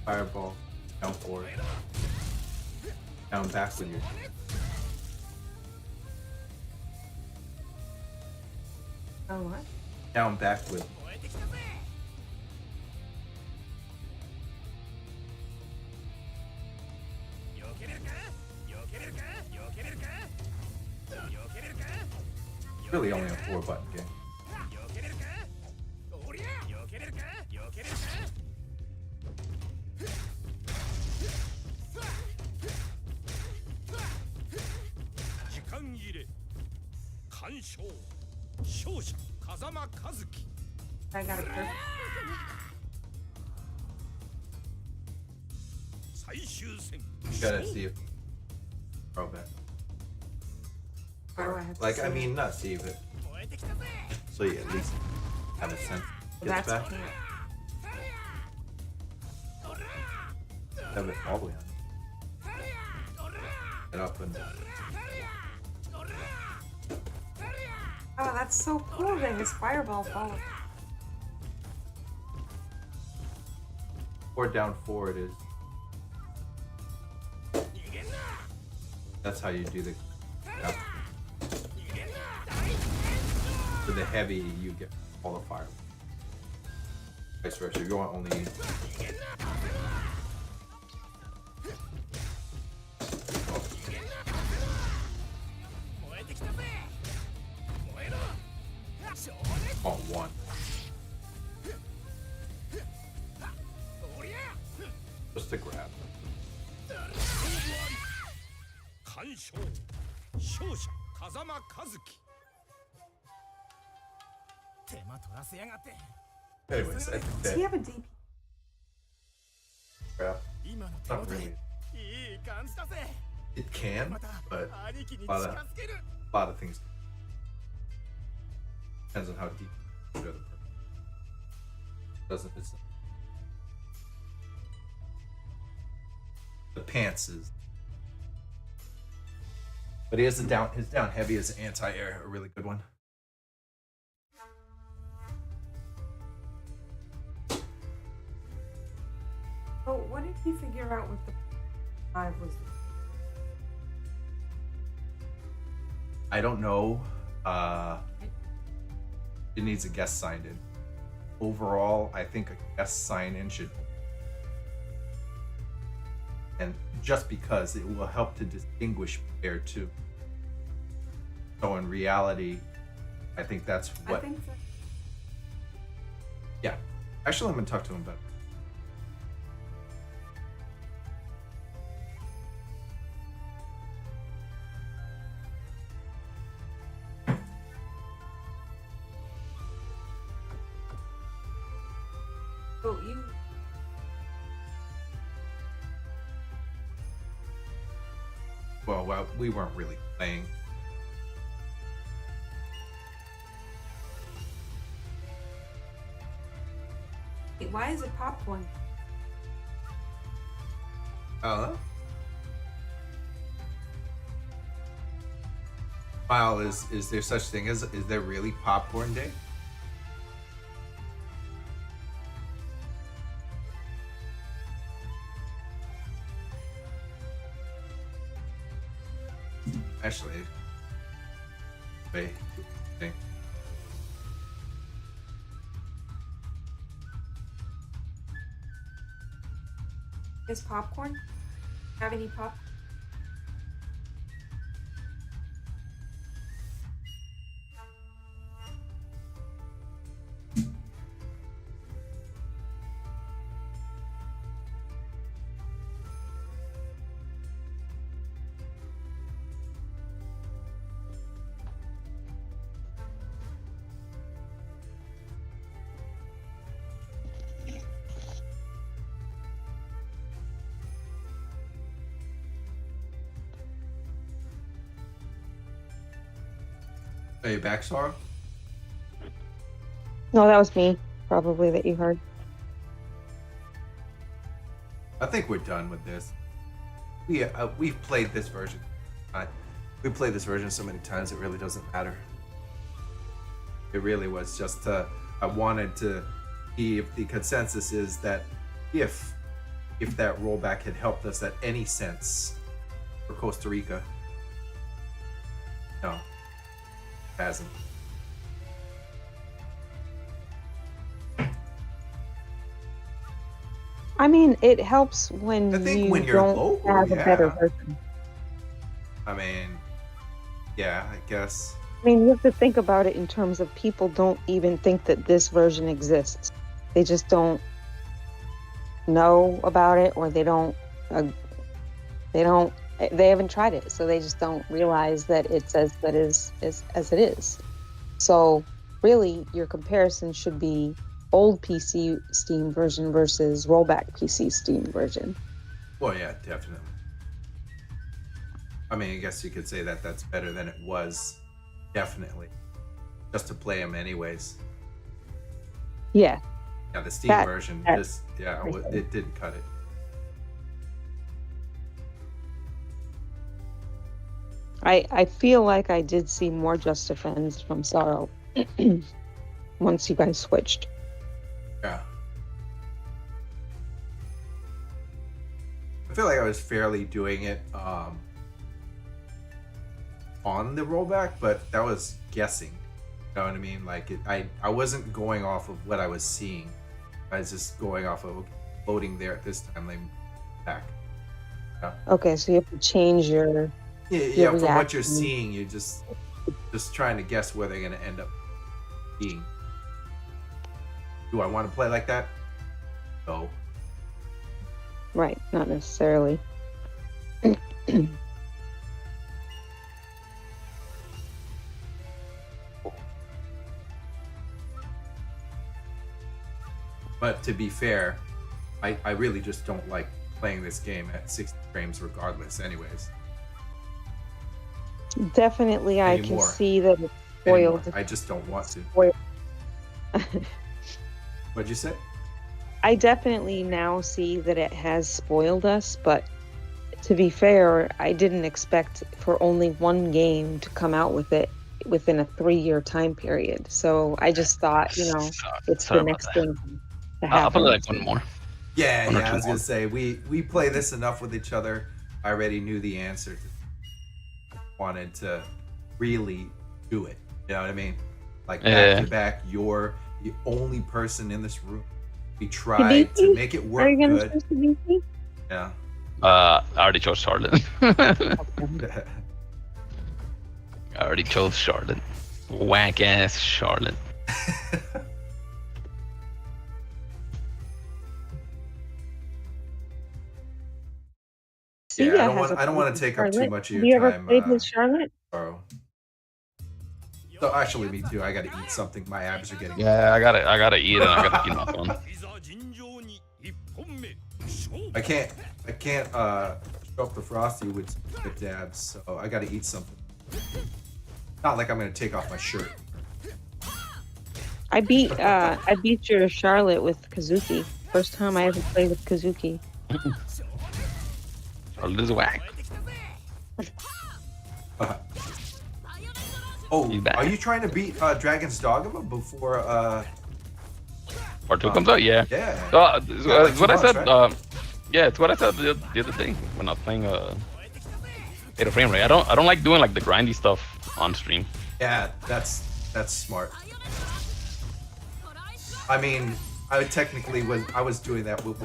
Speaker 2: Fireball. Down forward. Down back with your.
Speaker 5: Oh what?
Speaker 2: Down back with. Really only a 4-button game.
Speaker 5: I got a perfect.
Speaker 2: You gotta see if. Rollback.
Speaker 5: Why do I have to
Speaker 2: Like,
Speaker 5: say
Speaker 2: I
Speaker 5: that?
Speaker 2: mean, not save it. So you at least have a sense.
Speaker 5: Well,
Speaker 2: Gets
Speaker 5: that's
Speaker 2: back.
Speaker 5: can't.
Speaker 2: Have it all the way on. Get up and.
Speaker 5: Oh, that's so cool that his fireball follows.
Speaker 2: Or down forward is. That's how you do the. Yeah. For the heavy, you get all the fire. Vice versa. You want only. On one. Just to grab. Anyways, I think
Speaker 5: Does
Speaker 2: that
Speaker 5: he have a DP?
Speaker 2: not really. It can, but a lot of things depends on how deep you go the perk. Doesn't it's the pants is, but he has the down. His down heavy is anti-air, a really good one.
Speaker 5: Oh, what did he figure out with the 5 was?
Speaker 2: I don't know. It needs a guest signed in. Overall, I think a guest sign in should, and just because it will help to distinguish player two. So in reality, I think that's what.
Speaker 5: I think so.
Speaker 2: Yeah, actually, I'm gonna talk to him about it.
Speaker 5: Oh, you.
Speaker 2: Well, we weren't really playing.
Speaker 5: Wait, why is it popcorn?
Speaker 2: Wow, is there such thing as, is there really popcorn day? Actually, wait, okay.
Speaker 5: Is popcorn? Have any pop?
Speaker 2: Are you back, Sora?
Speaker 4: No, that was me, probably, that you heard.
Speaker 2: I think we're done with this. We've played this version. We played this version so many times it really doesn't matter. It really was just I wanted to see if the consensus is that if that rollback had helped us at any sense for Costa Rica. No, it hasn't.
Speaker 4: I mean, it helps when
Speaker 2: I think
Speaker 4: you
Speaker 2: when you're
Speaker 4: don't
Speaker 2: local,
Speaker 4: have a better
Speaker 2: yeah.
Speaker 4: version.
Speaker 2: I mean, yeah, I guess.
Speaker 4: I mean, you have to think about it in terms of people don't even think that this version exists. They just don't know about it, or they haven't tried it, so they just don't realize that it's as it is. So really, your comparison should be old PC Steam version versus rollback PC Steam version.
Speaker 2: Well, yeah, definitely. I mean, I guess you could say that that's better than it was. Definitely. Just to play them anyways.
Speaker 4: Yeah.
Speaker 2: Yeah, the Steam version, it didn't cut it.
Speaker 4: I feel like I did see more Just Defends from Sorrow once you guys switched.
Speaker 2: Yeah. I feel like I was fairly doing it on the rollback, but that was guessing. You know what I mean? Like I wasn't going off of what I was seeing. I was just going off of loading there at this time, like back. Yeah.
Speaker 4: Okay, so you have to change your
Speaker 2: Yeah, from what you're seeing, you're just trying to guess where they're gonna end up being. Do I want to play like that? No.
Speaker 4: Right, not necessarily.
Speaker 2: But to be fair, I really just don't like playing this game at 60 frames regardless anyways.
Speaker 4: Definitely, I can see that it's spoiled.
Speaker 2: I just don't want to. What'd you say?
Speaker 4: I definitely now see that it has spoiled us, but to be fair, I didn't expect for only one game to come out with it within a 3-year time period. So I just thought, you know, it's the next thing to happen.
Speaker 1: I'll put like one more.
Speaker 2: Yeah, I was gonna say we play this enough with each other. I already knew the answer. Wanted to really do it. You know what I mean? Like back to back, you're the only person in this room. We tried to make it work. Are you gonna choose the VP? Yeah.
Speaker 1: I already chose Charlotte. I already chose Charlotte. Whack ass Charlotte.
Speaker 2: Yeah, I don't want to take up too much of your time.
Speaker 4: Have you ever played with Charlotte?
Speaker 2: So actually, me too. I gotta eat something. My abs are getting.
Speaker 1: Yeah, I gotta eat and I gotta keep my phone.
Speaker 2: I can't show up the Frosty with dabs, so I gotta eat something. Not like I'm gonna take off my shirt.
Speaker 4: I beat your Charlotte with Kazuki. First time I ever played with Kazuki.
Speaker 1: Charlotte is whack.
Speaker 2: Are you trying to beat Dragon's Dogma before
Speaker 1: Part 2 comes out? Yeah.
Speaker 2: Yeah.
Speaker 1: It's what I said. Right? Yeah, it's what I said the other day when I was playing Fatal Frame Rate. I don't like doing like the grindy stuff on stream.
Speaker 2: Yeah, that's smart. I mean, I was doing that with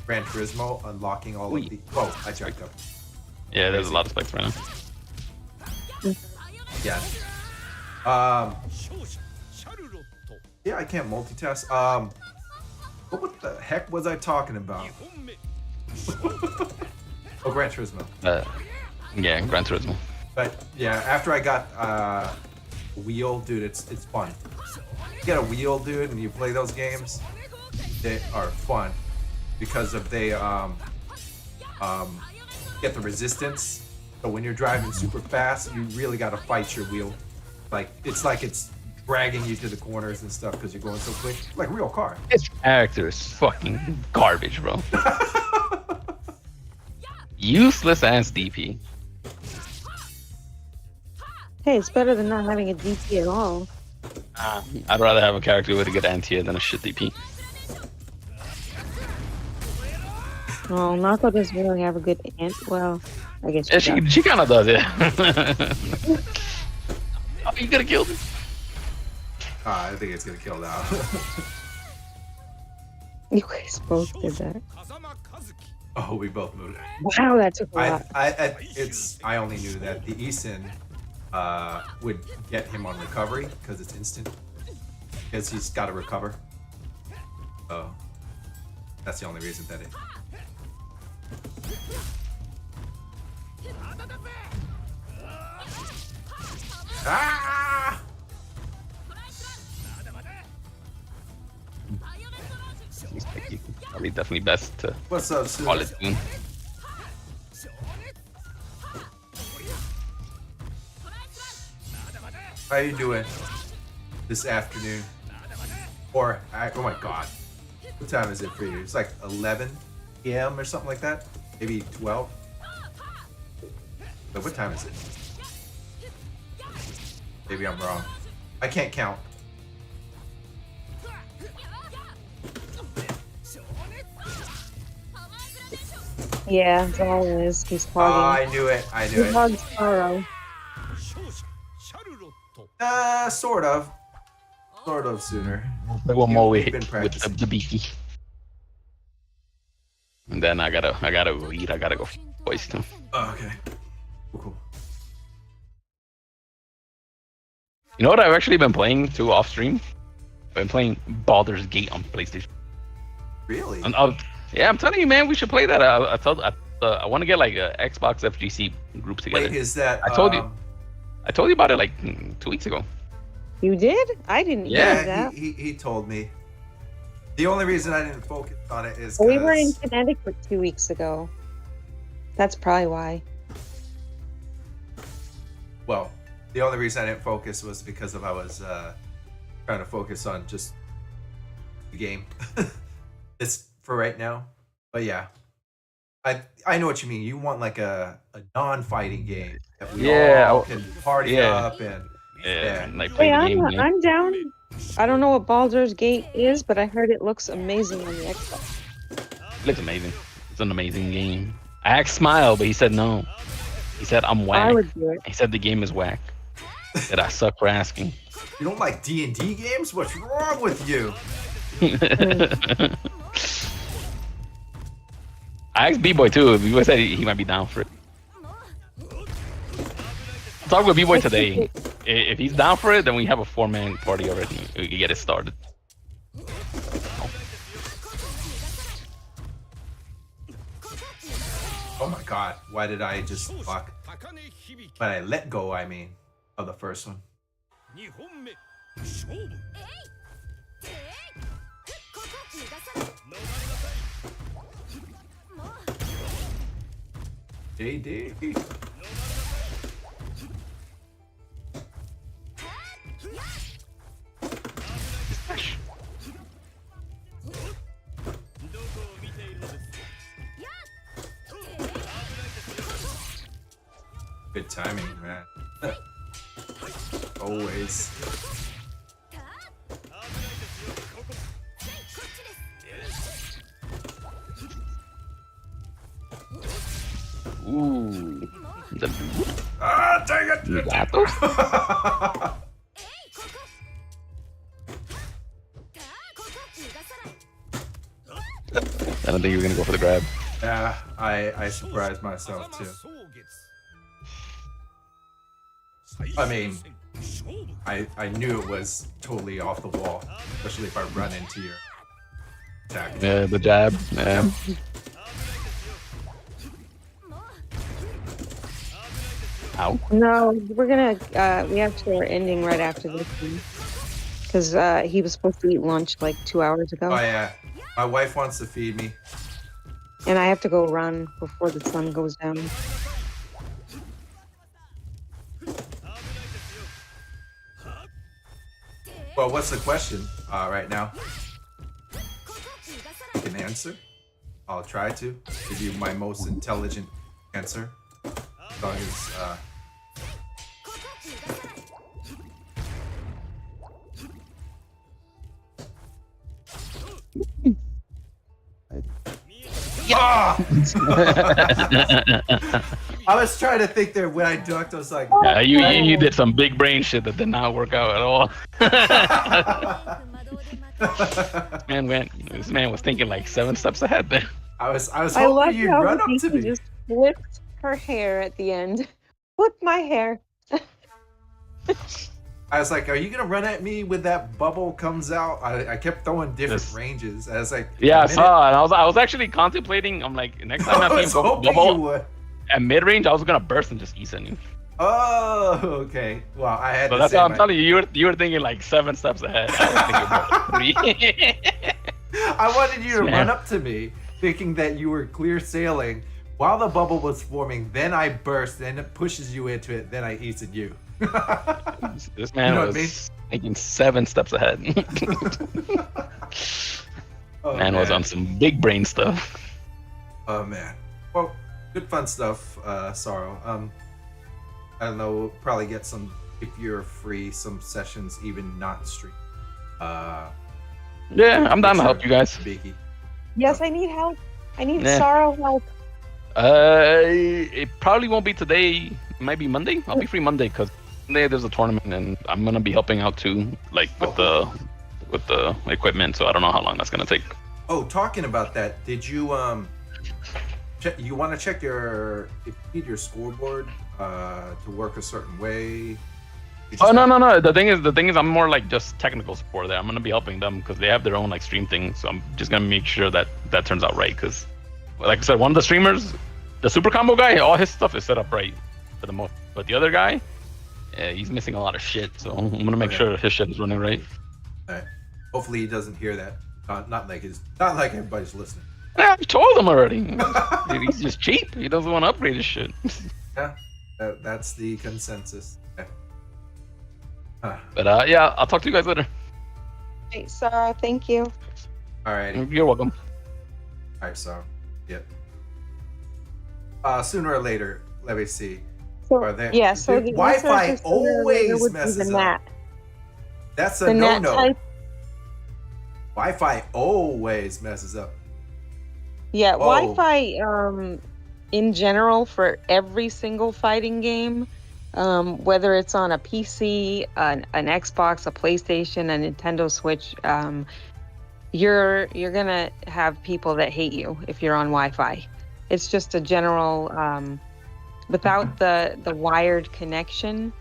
Speaker 2: Gran Turismo, unlocking all of the. Whoa, I jacked up.
Speaker 1: Yeah, there's a lot of specs right now.
Speaker 2: Yeah. Yeah, I can't multitask. What the heck was I talking about? Oh, Gran Turismo.
Speaker 1: Yeah, Gran Turismo.
Speaker 2: But yeah, after I got a wheel, dude, it's fun. You get a wheel, dude, and you play those games. They are fun because of they get the resistance. So when you're driving super fast, you really got to fight your wheel. It's dragging you to the corners and stuff because you're going so quick, like a real car.
Speaker 1: This character is fucking garbage, bro. Useless ass DP.
Speaker 4: Hey, it's better than not having a DP at all.
Speaker 1: I'd rather have a character with a good anti-air than a shit DP.
Speaker 4: Oh, Nako doesn't really have a good well, I guess
Speaker 1: she kind of does, yeah. Oh, you gonna kill me?
Speaker 2: I think it's gonna kill now.
Speaker 4: You guys both did that.
Speaker 2: Oh, we both moved.
Speaker 4: Wow, that took a lot.
Speaker 2: I only knew that the Eason would get him on recovery because it's instant. Because he's got to recover. Oh, that's the only reason that it. Ah!
Speaker 1: Probably definitely best to
Speaker 2: What's up,
Speaker 1: call it soon.
Speaker 2: How you doing this afternoon? Or, oh my god. What time is it for you? It's like 11 p.m. or something like that? Maybe 12? But what time is it? Maybe I'm wrong. I can't count.
Speaker 4: Yeah, that's all it is. He's hogging.
Speaker 2: Oh, I knew it.
Speaker 4: He hogs Taro.
Speaker 2: Sort of. Sort of sooner.
Speaker 1: One more hit with the beaky. And then I gotta eat. I gotta go voice too.
Speaker 2: Oh, okay. Cool.
Speaker 1: You know what I've actually been playing too off stream? I've been playing Baldur's Gate on PlayStation.
Speaker 2: Really?
Speaker 1: Yeah, I'm telling you, man, we should play that. I want to get like a Xbox FGC group together.
Speaker 2: Wait, is that?
Speaker 1: I told you about it like 2 weeks ago.
Speaker 4: You did? I didn't.
Speaker 2: Yeah,
Speaker 4: that.
Speaker 2: He told me. The only reason I didn't focus on it is
Speaker 4: We were in Connecticut 2 weeks ago. That's probably why.
Speaker 2: Well, the only reason I didn't focus was because I was trying to focus on just the game. It's for right now. But yeah, I know what you mean. You want like a non-fighting game that we all can party up and
Speaker 1: like play the game.
Speaker 4: I'm down. I don't know what Baldur's Gate is, but I heard it looks amazing on the Xbox.
Speaker 1: It looks amazing. It's an amazing game. I asked Smile, but he said no. He said I'm whack.
Speaker 4: I would do it.
Speaker 1: He said the game is whack. That I suck for asking.
Speaker 2: You don't like D&D games? What's wrong with you?
Speaker 1: I asked B-Boy too. B-Boy said he might be down for it. Talk with B-Boy today. If he's down for it, then we have a 4-man party already. We can get it started.
Speaker 2: Oh my god, why did I just fuck? But I let go, I mean, of the first one. JD. Good timing, man. Always.
Speaker 1: Ooh.
Speaker 2: Ah, dang it!
Speaker 1: You got those? I don't think you were gonna go for the grab.
Speaker 2: Yeah, I surprised myself too. I mean, I knew it was totally off the wall, especially if I run into your attack.
Speaker 1: Yeah, the jab. Yeah. Ow.
Speaker 4: No, we're gonna. We have to our ending right after this one because he was supposed to eat lunch like 2 hours ago.
Speaker 2: Oh yeah, my wife wants to feed me.
Speaker 4: And I have to go run before the sun goes down.
Speaker 2: Well, what's the question right now? You can answer. I'll try to give you my most intelligent answer. As long as, I was trying to think there when I ducked. I was like,
Speaker 1: yeah, you did some big brain shit that did not work out at all. This man was thinking like 7 steps ahead there.
Speaker 2: I was hoping you'd run up to me.
Speaker 4: Just flipped her hair at the end. Flip my hair.
Speaker 2: I was like, are you gonna run at me when that bubble comes out? I kept throwing different ranges. I was like,
Speaker 1: yeah, I saw, and I was actually contemplating. I'm like, next time I see him go bubble at mid range, I was gonna burst and just eat you.
Speaker 2: Oh, okay. Well, I had.
Speaker 1: So that's how I'm telling you. You were thinking like 7 steps ahead. I was thinking about 3.
Speaker 2: I wanted you to run up to me, thinking that you were clear sailing while the bubble was forming. Then I burst, then it pushes you into it. Then I eat you.
Speaker 1: This man was thinking 7 steps ahead. Man was on some big brain stuff.
Speaker 2: Oh man. Well, good fun stuff, Sorrow. I don't know, we'll probably get some, if you're free, some sessions even not stream.
Speaker 1: Yeah, I'm down to help you guys.
Speaker 2: Beaky.
Speaker 4: Yes, I need help. I need Sorrow help.
Speaker 1: It probably won't be today. It might be Monday. I'll be free Monday because Monday there's a tournament and I'm gonna be helping out too, like with the equipment. So I don't know how long that's gonna take.
Speaker 2: Oh, talking about that, did you you want to check your scoreboard to work a certain way?
Speaker 1: Oh no. The thing is, I'm more like just technical support there. I'm gonna be helping them because they have their own like stream thing. So I'm just gonna make sure that turns out right. Because, like I said, one of the streamers, the super combo guy, all his stuff is set up right for the most. But the other guy, he's missing a lot of shit. So I'm gonna make sure his shit is running right.
Speaker 2: All right. Hopefully he doesn't hear that. Not like everybody's listening.
Speaker 1: Yeah, I've told him already. He's just cheap. He doesn't want to upgrade his shit.
Speaker 2: Yeah, that's the consensus. Okay.
Speaker 1: But yeah, I'll talk to you guys later.
Speaker 4: Hey, Sarah, thank you.
Speaker 2: Alrighty.
Speaker 1: You're welcome.
Speaker 2: Alright, so yep. Sooner or later, let me see.
Speaker 4: So the
Speaker 2: Wi-Fi always messes up. That's a no-no. Wi-Fi always messes up.
Speaker 4: Yeah, Wi-Fi in general for every single fighting game, whether it's on a PC, an Xbox, a PlayStation, a Nintendo Switch, you're gonna have people that hate you if you're on Wi-Fi. It's just a general without the wired connection,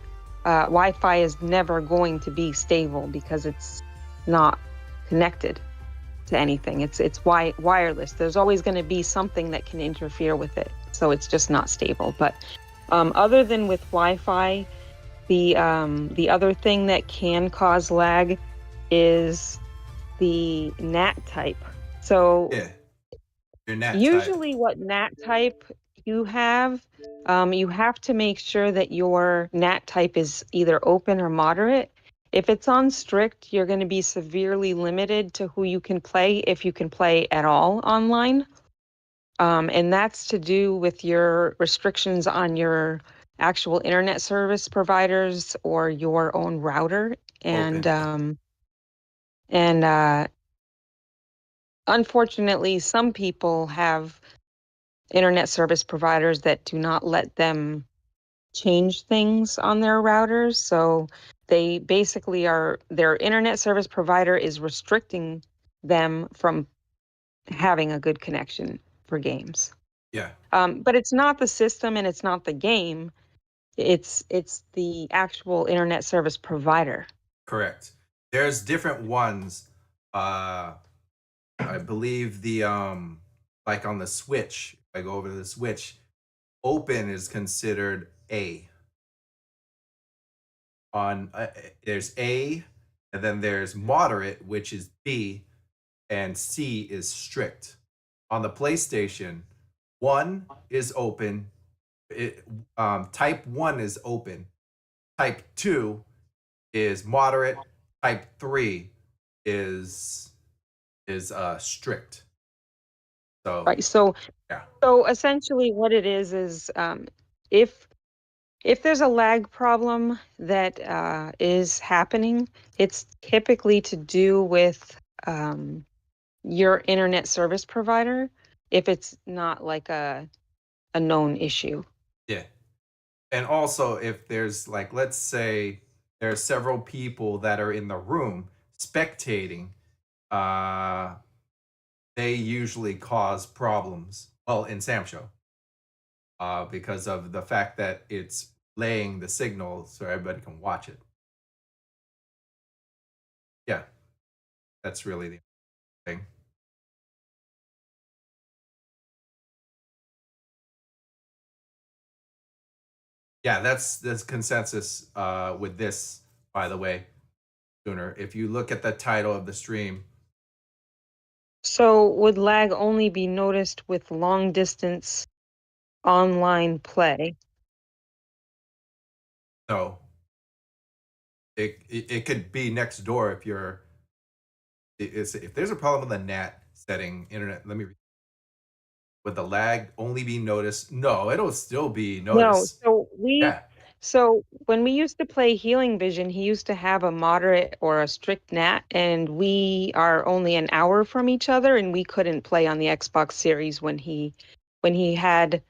Speaker 4: Wi-Fi is never going to be stable because it's not connected to anything. It's wireless. There's always going to be something that can interfere with it, so it's just not stable. But other than with Wi-Fi, the other thing that can cause lag is the NAT type. So
Speaker 2: your NAT
Speaker 4: usually
Speaker 2: type.
Speaker 4: what NAT type you have to make sure that your NAT type is either open or moderate. If it's on strict, you're going to be severely limited to who you can play, if you can play at all online. And that's to do with your restrictions on your actual internet service providers or your own router. And unfortunately, some people have internet service providers that do not let them change things on their routers. So they basically their internet service provider is restricting them from having a good connection for games.
Speaker 2: Yeah.
Speaker 4: But it's not the system and it's not the game. It's the actual internet service provider.
Speaker 2: Correct. There's different ones. I believe the like on the Switch, if I go over to the Switch, open is considered A. On there's A, and then there's moderate, which is B, and C is strict. On the PlayStation, 1 is open. Type 1 is open. Type 2 is moderate. Type 3 is strict. So
Speaker 4: right. So
Speaker 2: yeah.
Speaker 4: So essentially, what it is if there's a lag problem that is happening, it's typically to do with your internet service provider. If it's not like a known issue.
Speaker 2: Yeah. And also, if there's like, let's say there are several people that are in the room spectating, they usually cause problems. Well, in Sam Show, because of the fact that it's laying the signal so everybody can watch it. Yeah, that's really the thing. Yeah, that's consensus with this, by the way, Sooner. If you look at the title of the stream.
Speaker 4: So would lag only be noticed with long distance online play?
Speaker 2: No. It could be next door if you're if there's a problem with the NAT setting internet. Let me read. Would the lag only be noticed? No, it'll still be noticed.
Speaker 4: No, so when we used to play Healing Vision, he used to have a moderate or a strict NAT, and we are only an hour from each other, and we couldn't play on the Xbox Series when he had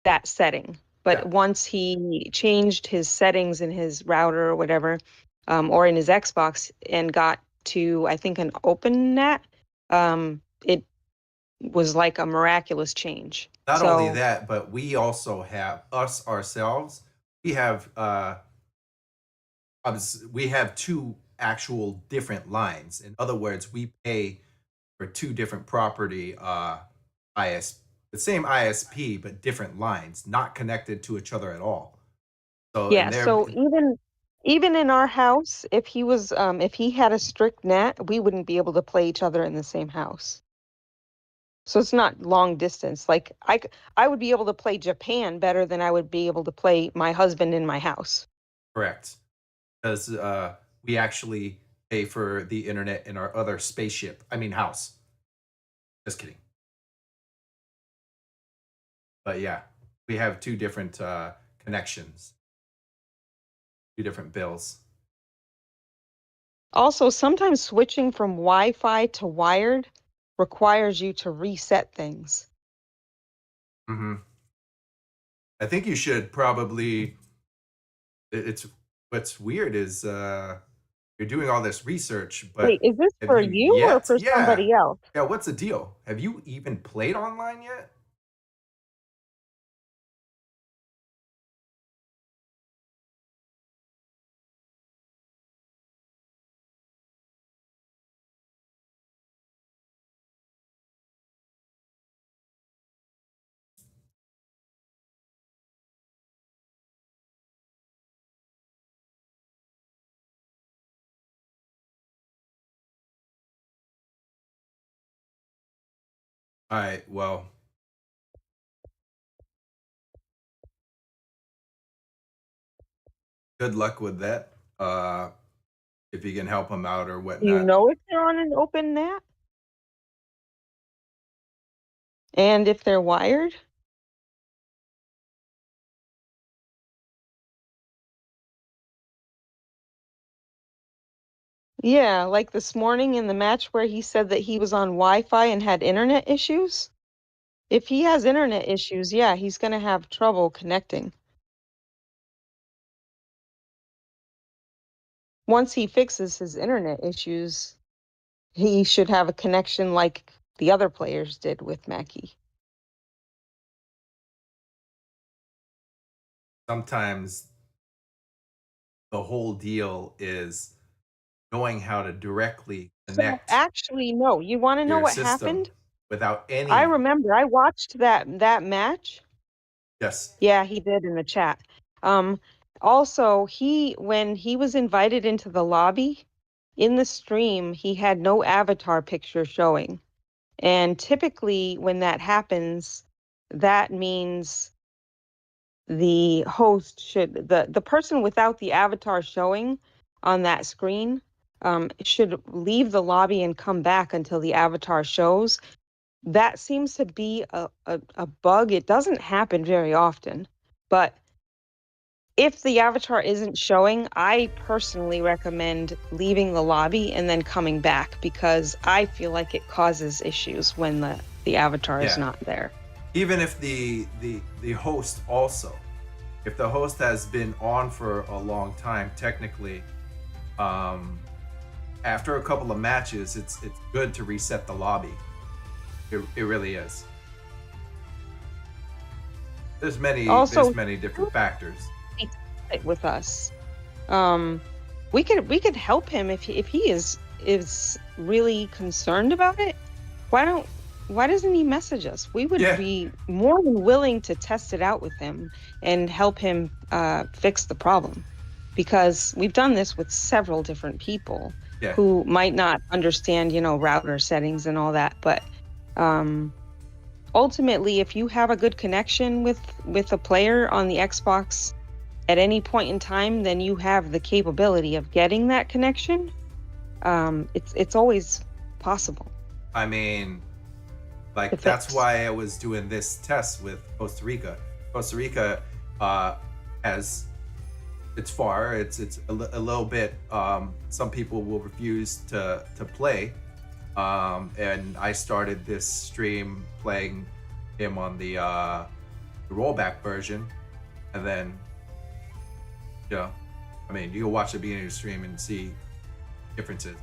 Speaker 4: that setting. But once he changed his settings in his router or whatever, or in his Xbox, and got to, I think, an open NAT, it was like a miraculous change.
Speaker 2: Not only that, but we also have ourselves. We have two actual different lines. In other words, we pay for two different property the same ISP but different lines, not connected to each other at all. So
Speaker 4: yeah, so Even in our house, if he had a strict net, we wouldn't be able to play each other in the same house. So it's not long distance. Like I would be able to play Japan better than I would be able to play my husband in my house.
Speaker 2: Correct. Because we actually pay for the internet in our other spaceship. I mean, house. Just kidding. But yeah, we have two different connections, two different bills.
Speaker 4: Also, sometimes switching from Wi-Fi to wired requires you to reset things.
Speaker 2: Mm-hmm. I think you should probably. It's what's weird is you're doing all this research, but
Speaker 4: wait, is this for you or for somebody else?
Speaker 2: Yeah, what's the deal? Have you even played online yet? All right, well, good luck with that. If you can help them out or whatnot.
Speaker 4: Do you know if they're on an open net? And if they're wired? Yeah, like this morning in the match where he said that he was on Wi-Fi and had internet issues. If he has internet issues, yeah, he's going to have trouble connecting. Once he fixes his internet issues, he should have a connection like the other players did with Mackie.
Speaker 2: Sometimes the whole deal is knowing how to directly connect.
Speaker 4: So actually, no. You want to know what happened?
Speaker 2: Without any.
Speaker 4: I remember. I watched that match.
Speaker 2: Yes.
Speaker 4: Yeah, he did in the chat. Also, when he was invited into the lobby in the stream, he had no avatar picture showing. And typically when that happens, that means the host should the person without the avatar showing on that screen should leave the lobby and come back until the avatar shows. That seems to be a bug. It doesn't happen very often, but if the avatar isn't showing, I personally recommend leaving the lobby and then coming back, because I feel like it causes issues when the avatar is not there.
Speaker 2: Even if the host also, if the host has been on for a long time, technically, after a couple of matches, it's good to reset the lobby. It really is. There's many different factors.
Speaker 4: With us, we could help him if he is really concerned about it. Why doesn't he message us? We would be more than willing to test it out with him and help him fix the problem, because we've done this with several different people who might not understand, router settings and all that. But ultimately, if you have a good connection with a player on the Xbox at any point in time, then you have the capability of getting that connection. It's always possible.
Speaker 2: I mean, like, that's why I was doing this test with Costa Rica. Costa Rica has, it's far, it's a little bit, some people will refuse to play. And I started this stream playing him on the rollback version, and then I mean, you can watch the beginning of the stream and see differences.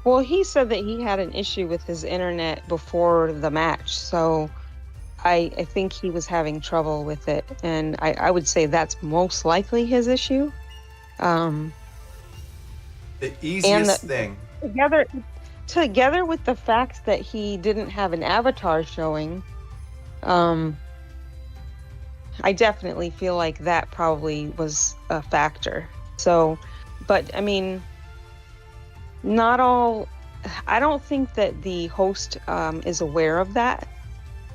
Speaker 4: Well, he said that he had an issue with his internet before the match, so I think he was having trouble with it, and I would say that's most likely his issue.
Speaker 2: The easiest thing.
Speaker 4: Together with the fact that he didn't have an avatar showing, I definitely feel like that probably was a factor. So, but I mean, not all. I don't think that the host is aware of that.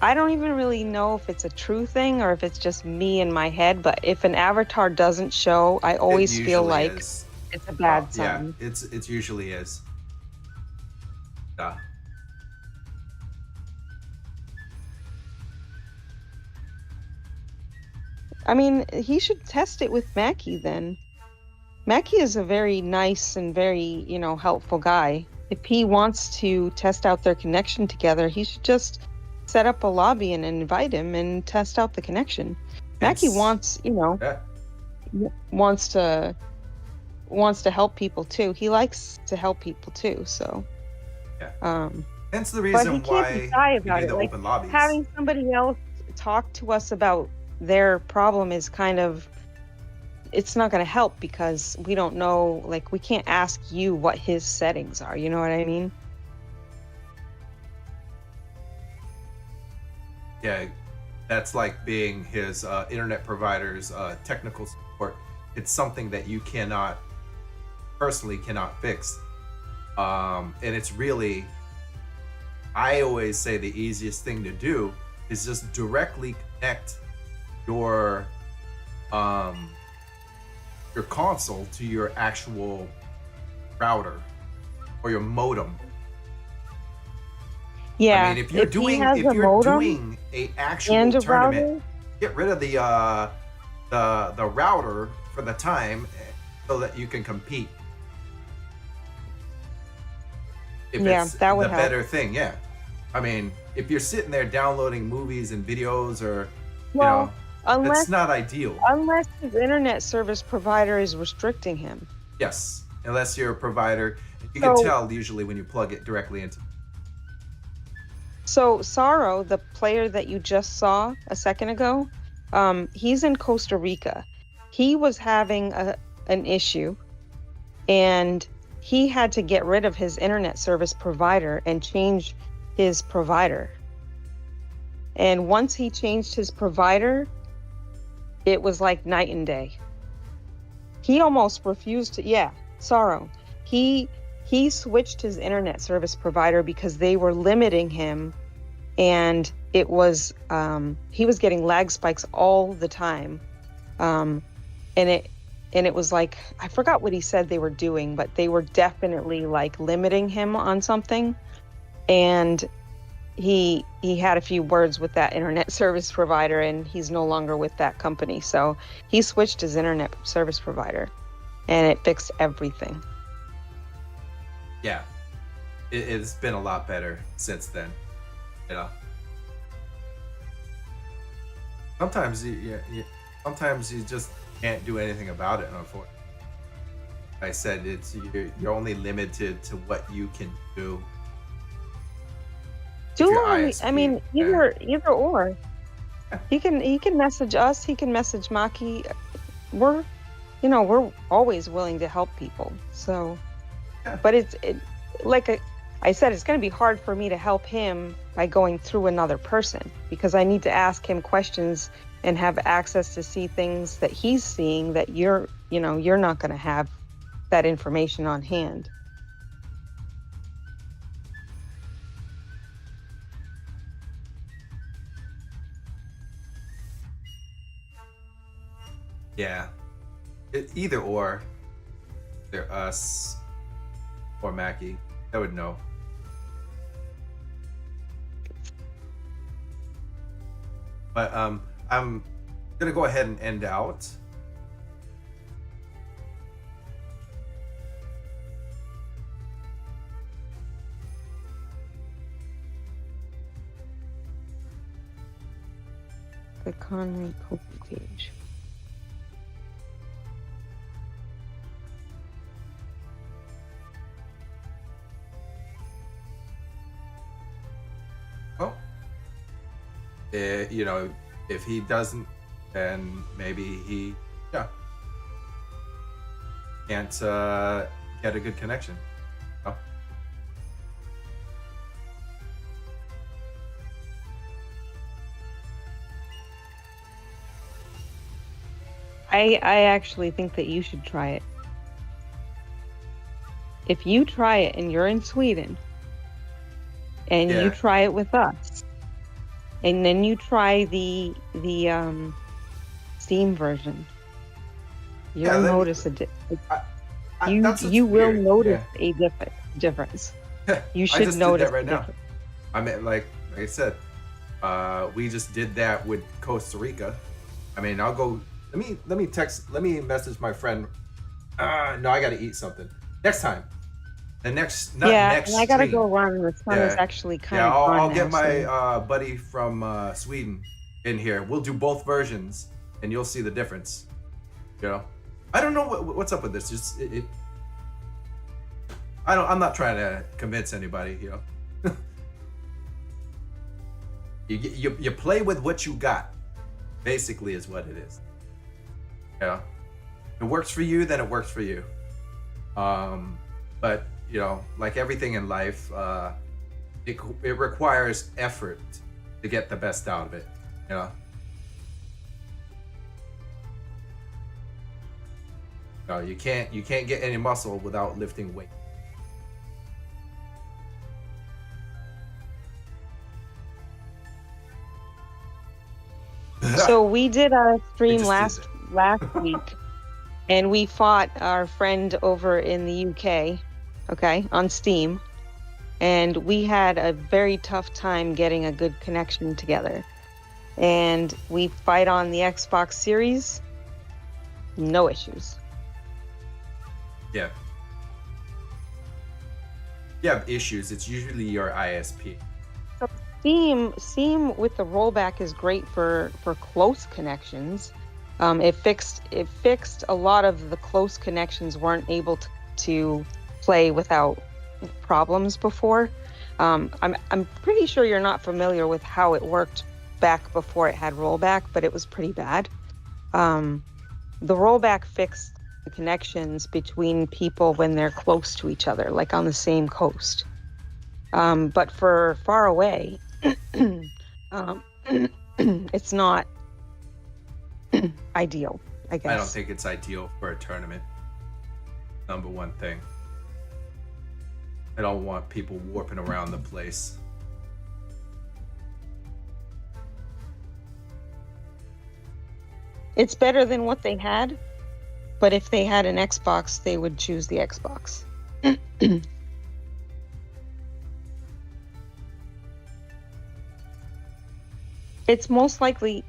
Speaker 4: I don't even really know if it's a true thing or if it's just me in my head. But if an avatar doesn't show, I always feel like it's a bad sign.
Speaker 2: Yeah, it usually is. Yeah.
Speaker 4: I mean, he should test it with Mackie then. Mackie is a very nice and very, helpful guy. If he wants to test out their connection together, he should just set up a lobby and invite him and test out the connection. Mackie wants, wants to help people too. He likes to help people too, so.
Speaker 2: Yeah. Hence the reason why
Speaker 4: be shy about it.
Speaker 2: Open lobbies.
Speaker 4: Having somebody else talk to us about their problem is kind of, it's not going to help because we don't know, like, we can't ask you what his settings are, you know what I mean?
Speaker 2: Yeah, that's like being his internet provider's technical support. It's something that you personally cannot fix. And it's really, I always say the easiest thing to do is just directly connect your console to your actual router or your modem.
Speaker 4: Yeah,
Speaker 2: I mean, if you're doing a actual tournament,
Speaker 4: router?
Speaker 2: get rid of the router for the time so that you can compete.
Speaker 4: That would help.
Speaker 2: Better thing. Yeah, I mean, if you're sitting there downloading movies and videos, or that's not ideal.
Speaker 4: Unless his internet service provider is restricting him.
Speaker 2: Yes, unless you're a provider. You can tell usually when you plug it directly into.
Speaker 4: So Sorrow, the player that you just saw a second ago, he's in Costa Rica. He was having an issue, and he had to get rid of his internet service provider and change his provider. And once he changed his provider, it was like night and day. He almost refused to. Yeah, Sorrow. He switched his internet service provider because they were limiting him, and it was he was getting lag spikes all the time, and it was like, I forgot what he said they were doing, but they were definitely like limiting him on something, and he had a few words with that internet service provider, and he's no longer with that company, so he switched his internet service provider, and it fixed everything.
Speaker 2: Yeah, it's been a lot better since then. Sometimes you just can't do anything about it. Unfortunately, I said you're only limited to what you can do.
Speaker 4: I mean, either or. He can message us. He can message Maki. We're always willing to help people. So. But like I said, it's going to be hard for me to help him by going through another person, because I need to ask him questions and have access to see things that he's seeing that you're not going to have that information on hand.
Speaker 2: Yeah, either or. They're us. Or Mackie, I would know. But I'm gonna go ahead and end out.
Speaker 4: The Conway Coke page.
Speaker 2: Well, if he doesn't, then maybe he can't get a good connection. Oh.
Speaker 4: I actually think that you should try it. If you try it and you're in Sweden and you try it with us, and then you try the Steam version, you'll notice you will notice a difference. You should notice
Speaker 2: that right now. I mean, like I said, we just did that with Costa Rica. I mean, I'll go. Let me message my friend. No, I got to eat something next time. Next
Speaker 4: and I gotta go run. The sun is actually kind of
Speaker 2: I'll get my buddy from Sweden in here. We'll do both versions, and you'll see the difference. You know, I don't know what's up with this. Just I'm not trying to convince anybody. You know, you play with what you got. Basically, is what it is. Yeah, if it works for you, then it works for you. But you know, like everything in life, it requires effort to get the best out of it. You know. No, you can't get any muscle without lifting weight.
Speaker 4: So we did a stream last week, and we fought our friend over in the UK, on Steam, and we had a very tough time getting a good connection together. And we fight on the Xbox Series, no issues.
Speaker 2: Yeah. You have issues. It's usually your ISP.
Speaker 4: So Steam with the rollback is great for close connections. It fixed a lot of the close connections weren't able to play without problems before. I'm pretty sure you're not familiar with how it worked back before it had rollback, but it was pretty bad. The rollback fixed the connections between people when they're close to each other, like on the same coast. But for far away, it's not ideal, I guess.
Speaker 2: I don't think it's ideal for a tournament. Number one thing. I don't want people warping around the place.
Speaker 4: It's better than what they had, but if they had an Xbox, they would choose the Xbox. It's most likely,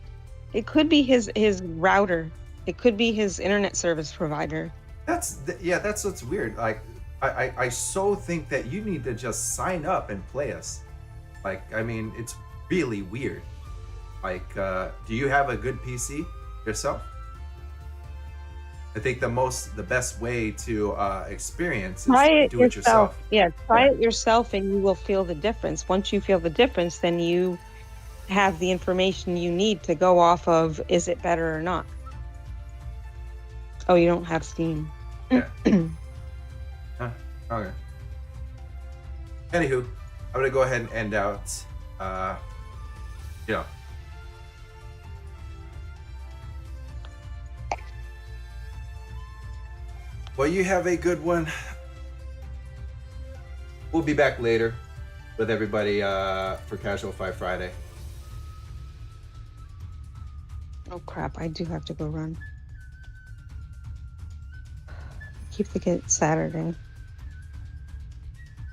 Speaker 4: it could be his router. It could be his internet service provider.
Speaker 2: That's what's weird. Like, I so think that you need to just sign up and play us. Like, I mean, it's really weird. Like, do you have a good PC yourself? I think the best way to experience is to do it yourself.
Speaker 4: Yeah, try it yourself and you will feel the difference. Once you feel the difference, then you have the information you need to go off of, is it better or not? Oh, you don't have Steam.
Speaker 2: Yeah. Okay. Anywho, I'm gonna go ahead and end out. Well, you have a good one. We'll be back later with everybody for Casual Fight Friday.
Speaker 4: Oh crap, I do have to go run. Keep thinking it's Saturday.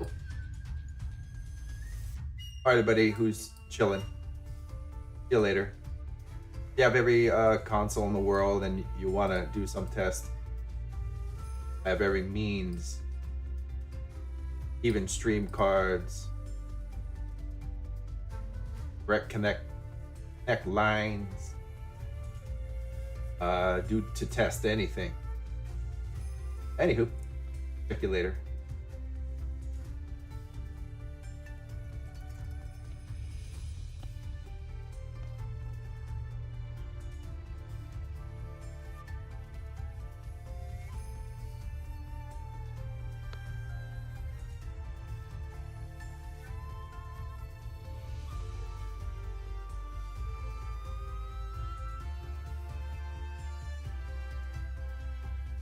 Speaker 2: All right, everybody who's chilling. See you later. If you have every console in the world and you want to do some test, I have every means, even stream cards, direct connect lines, to test anything. Anywho, check you later.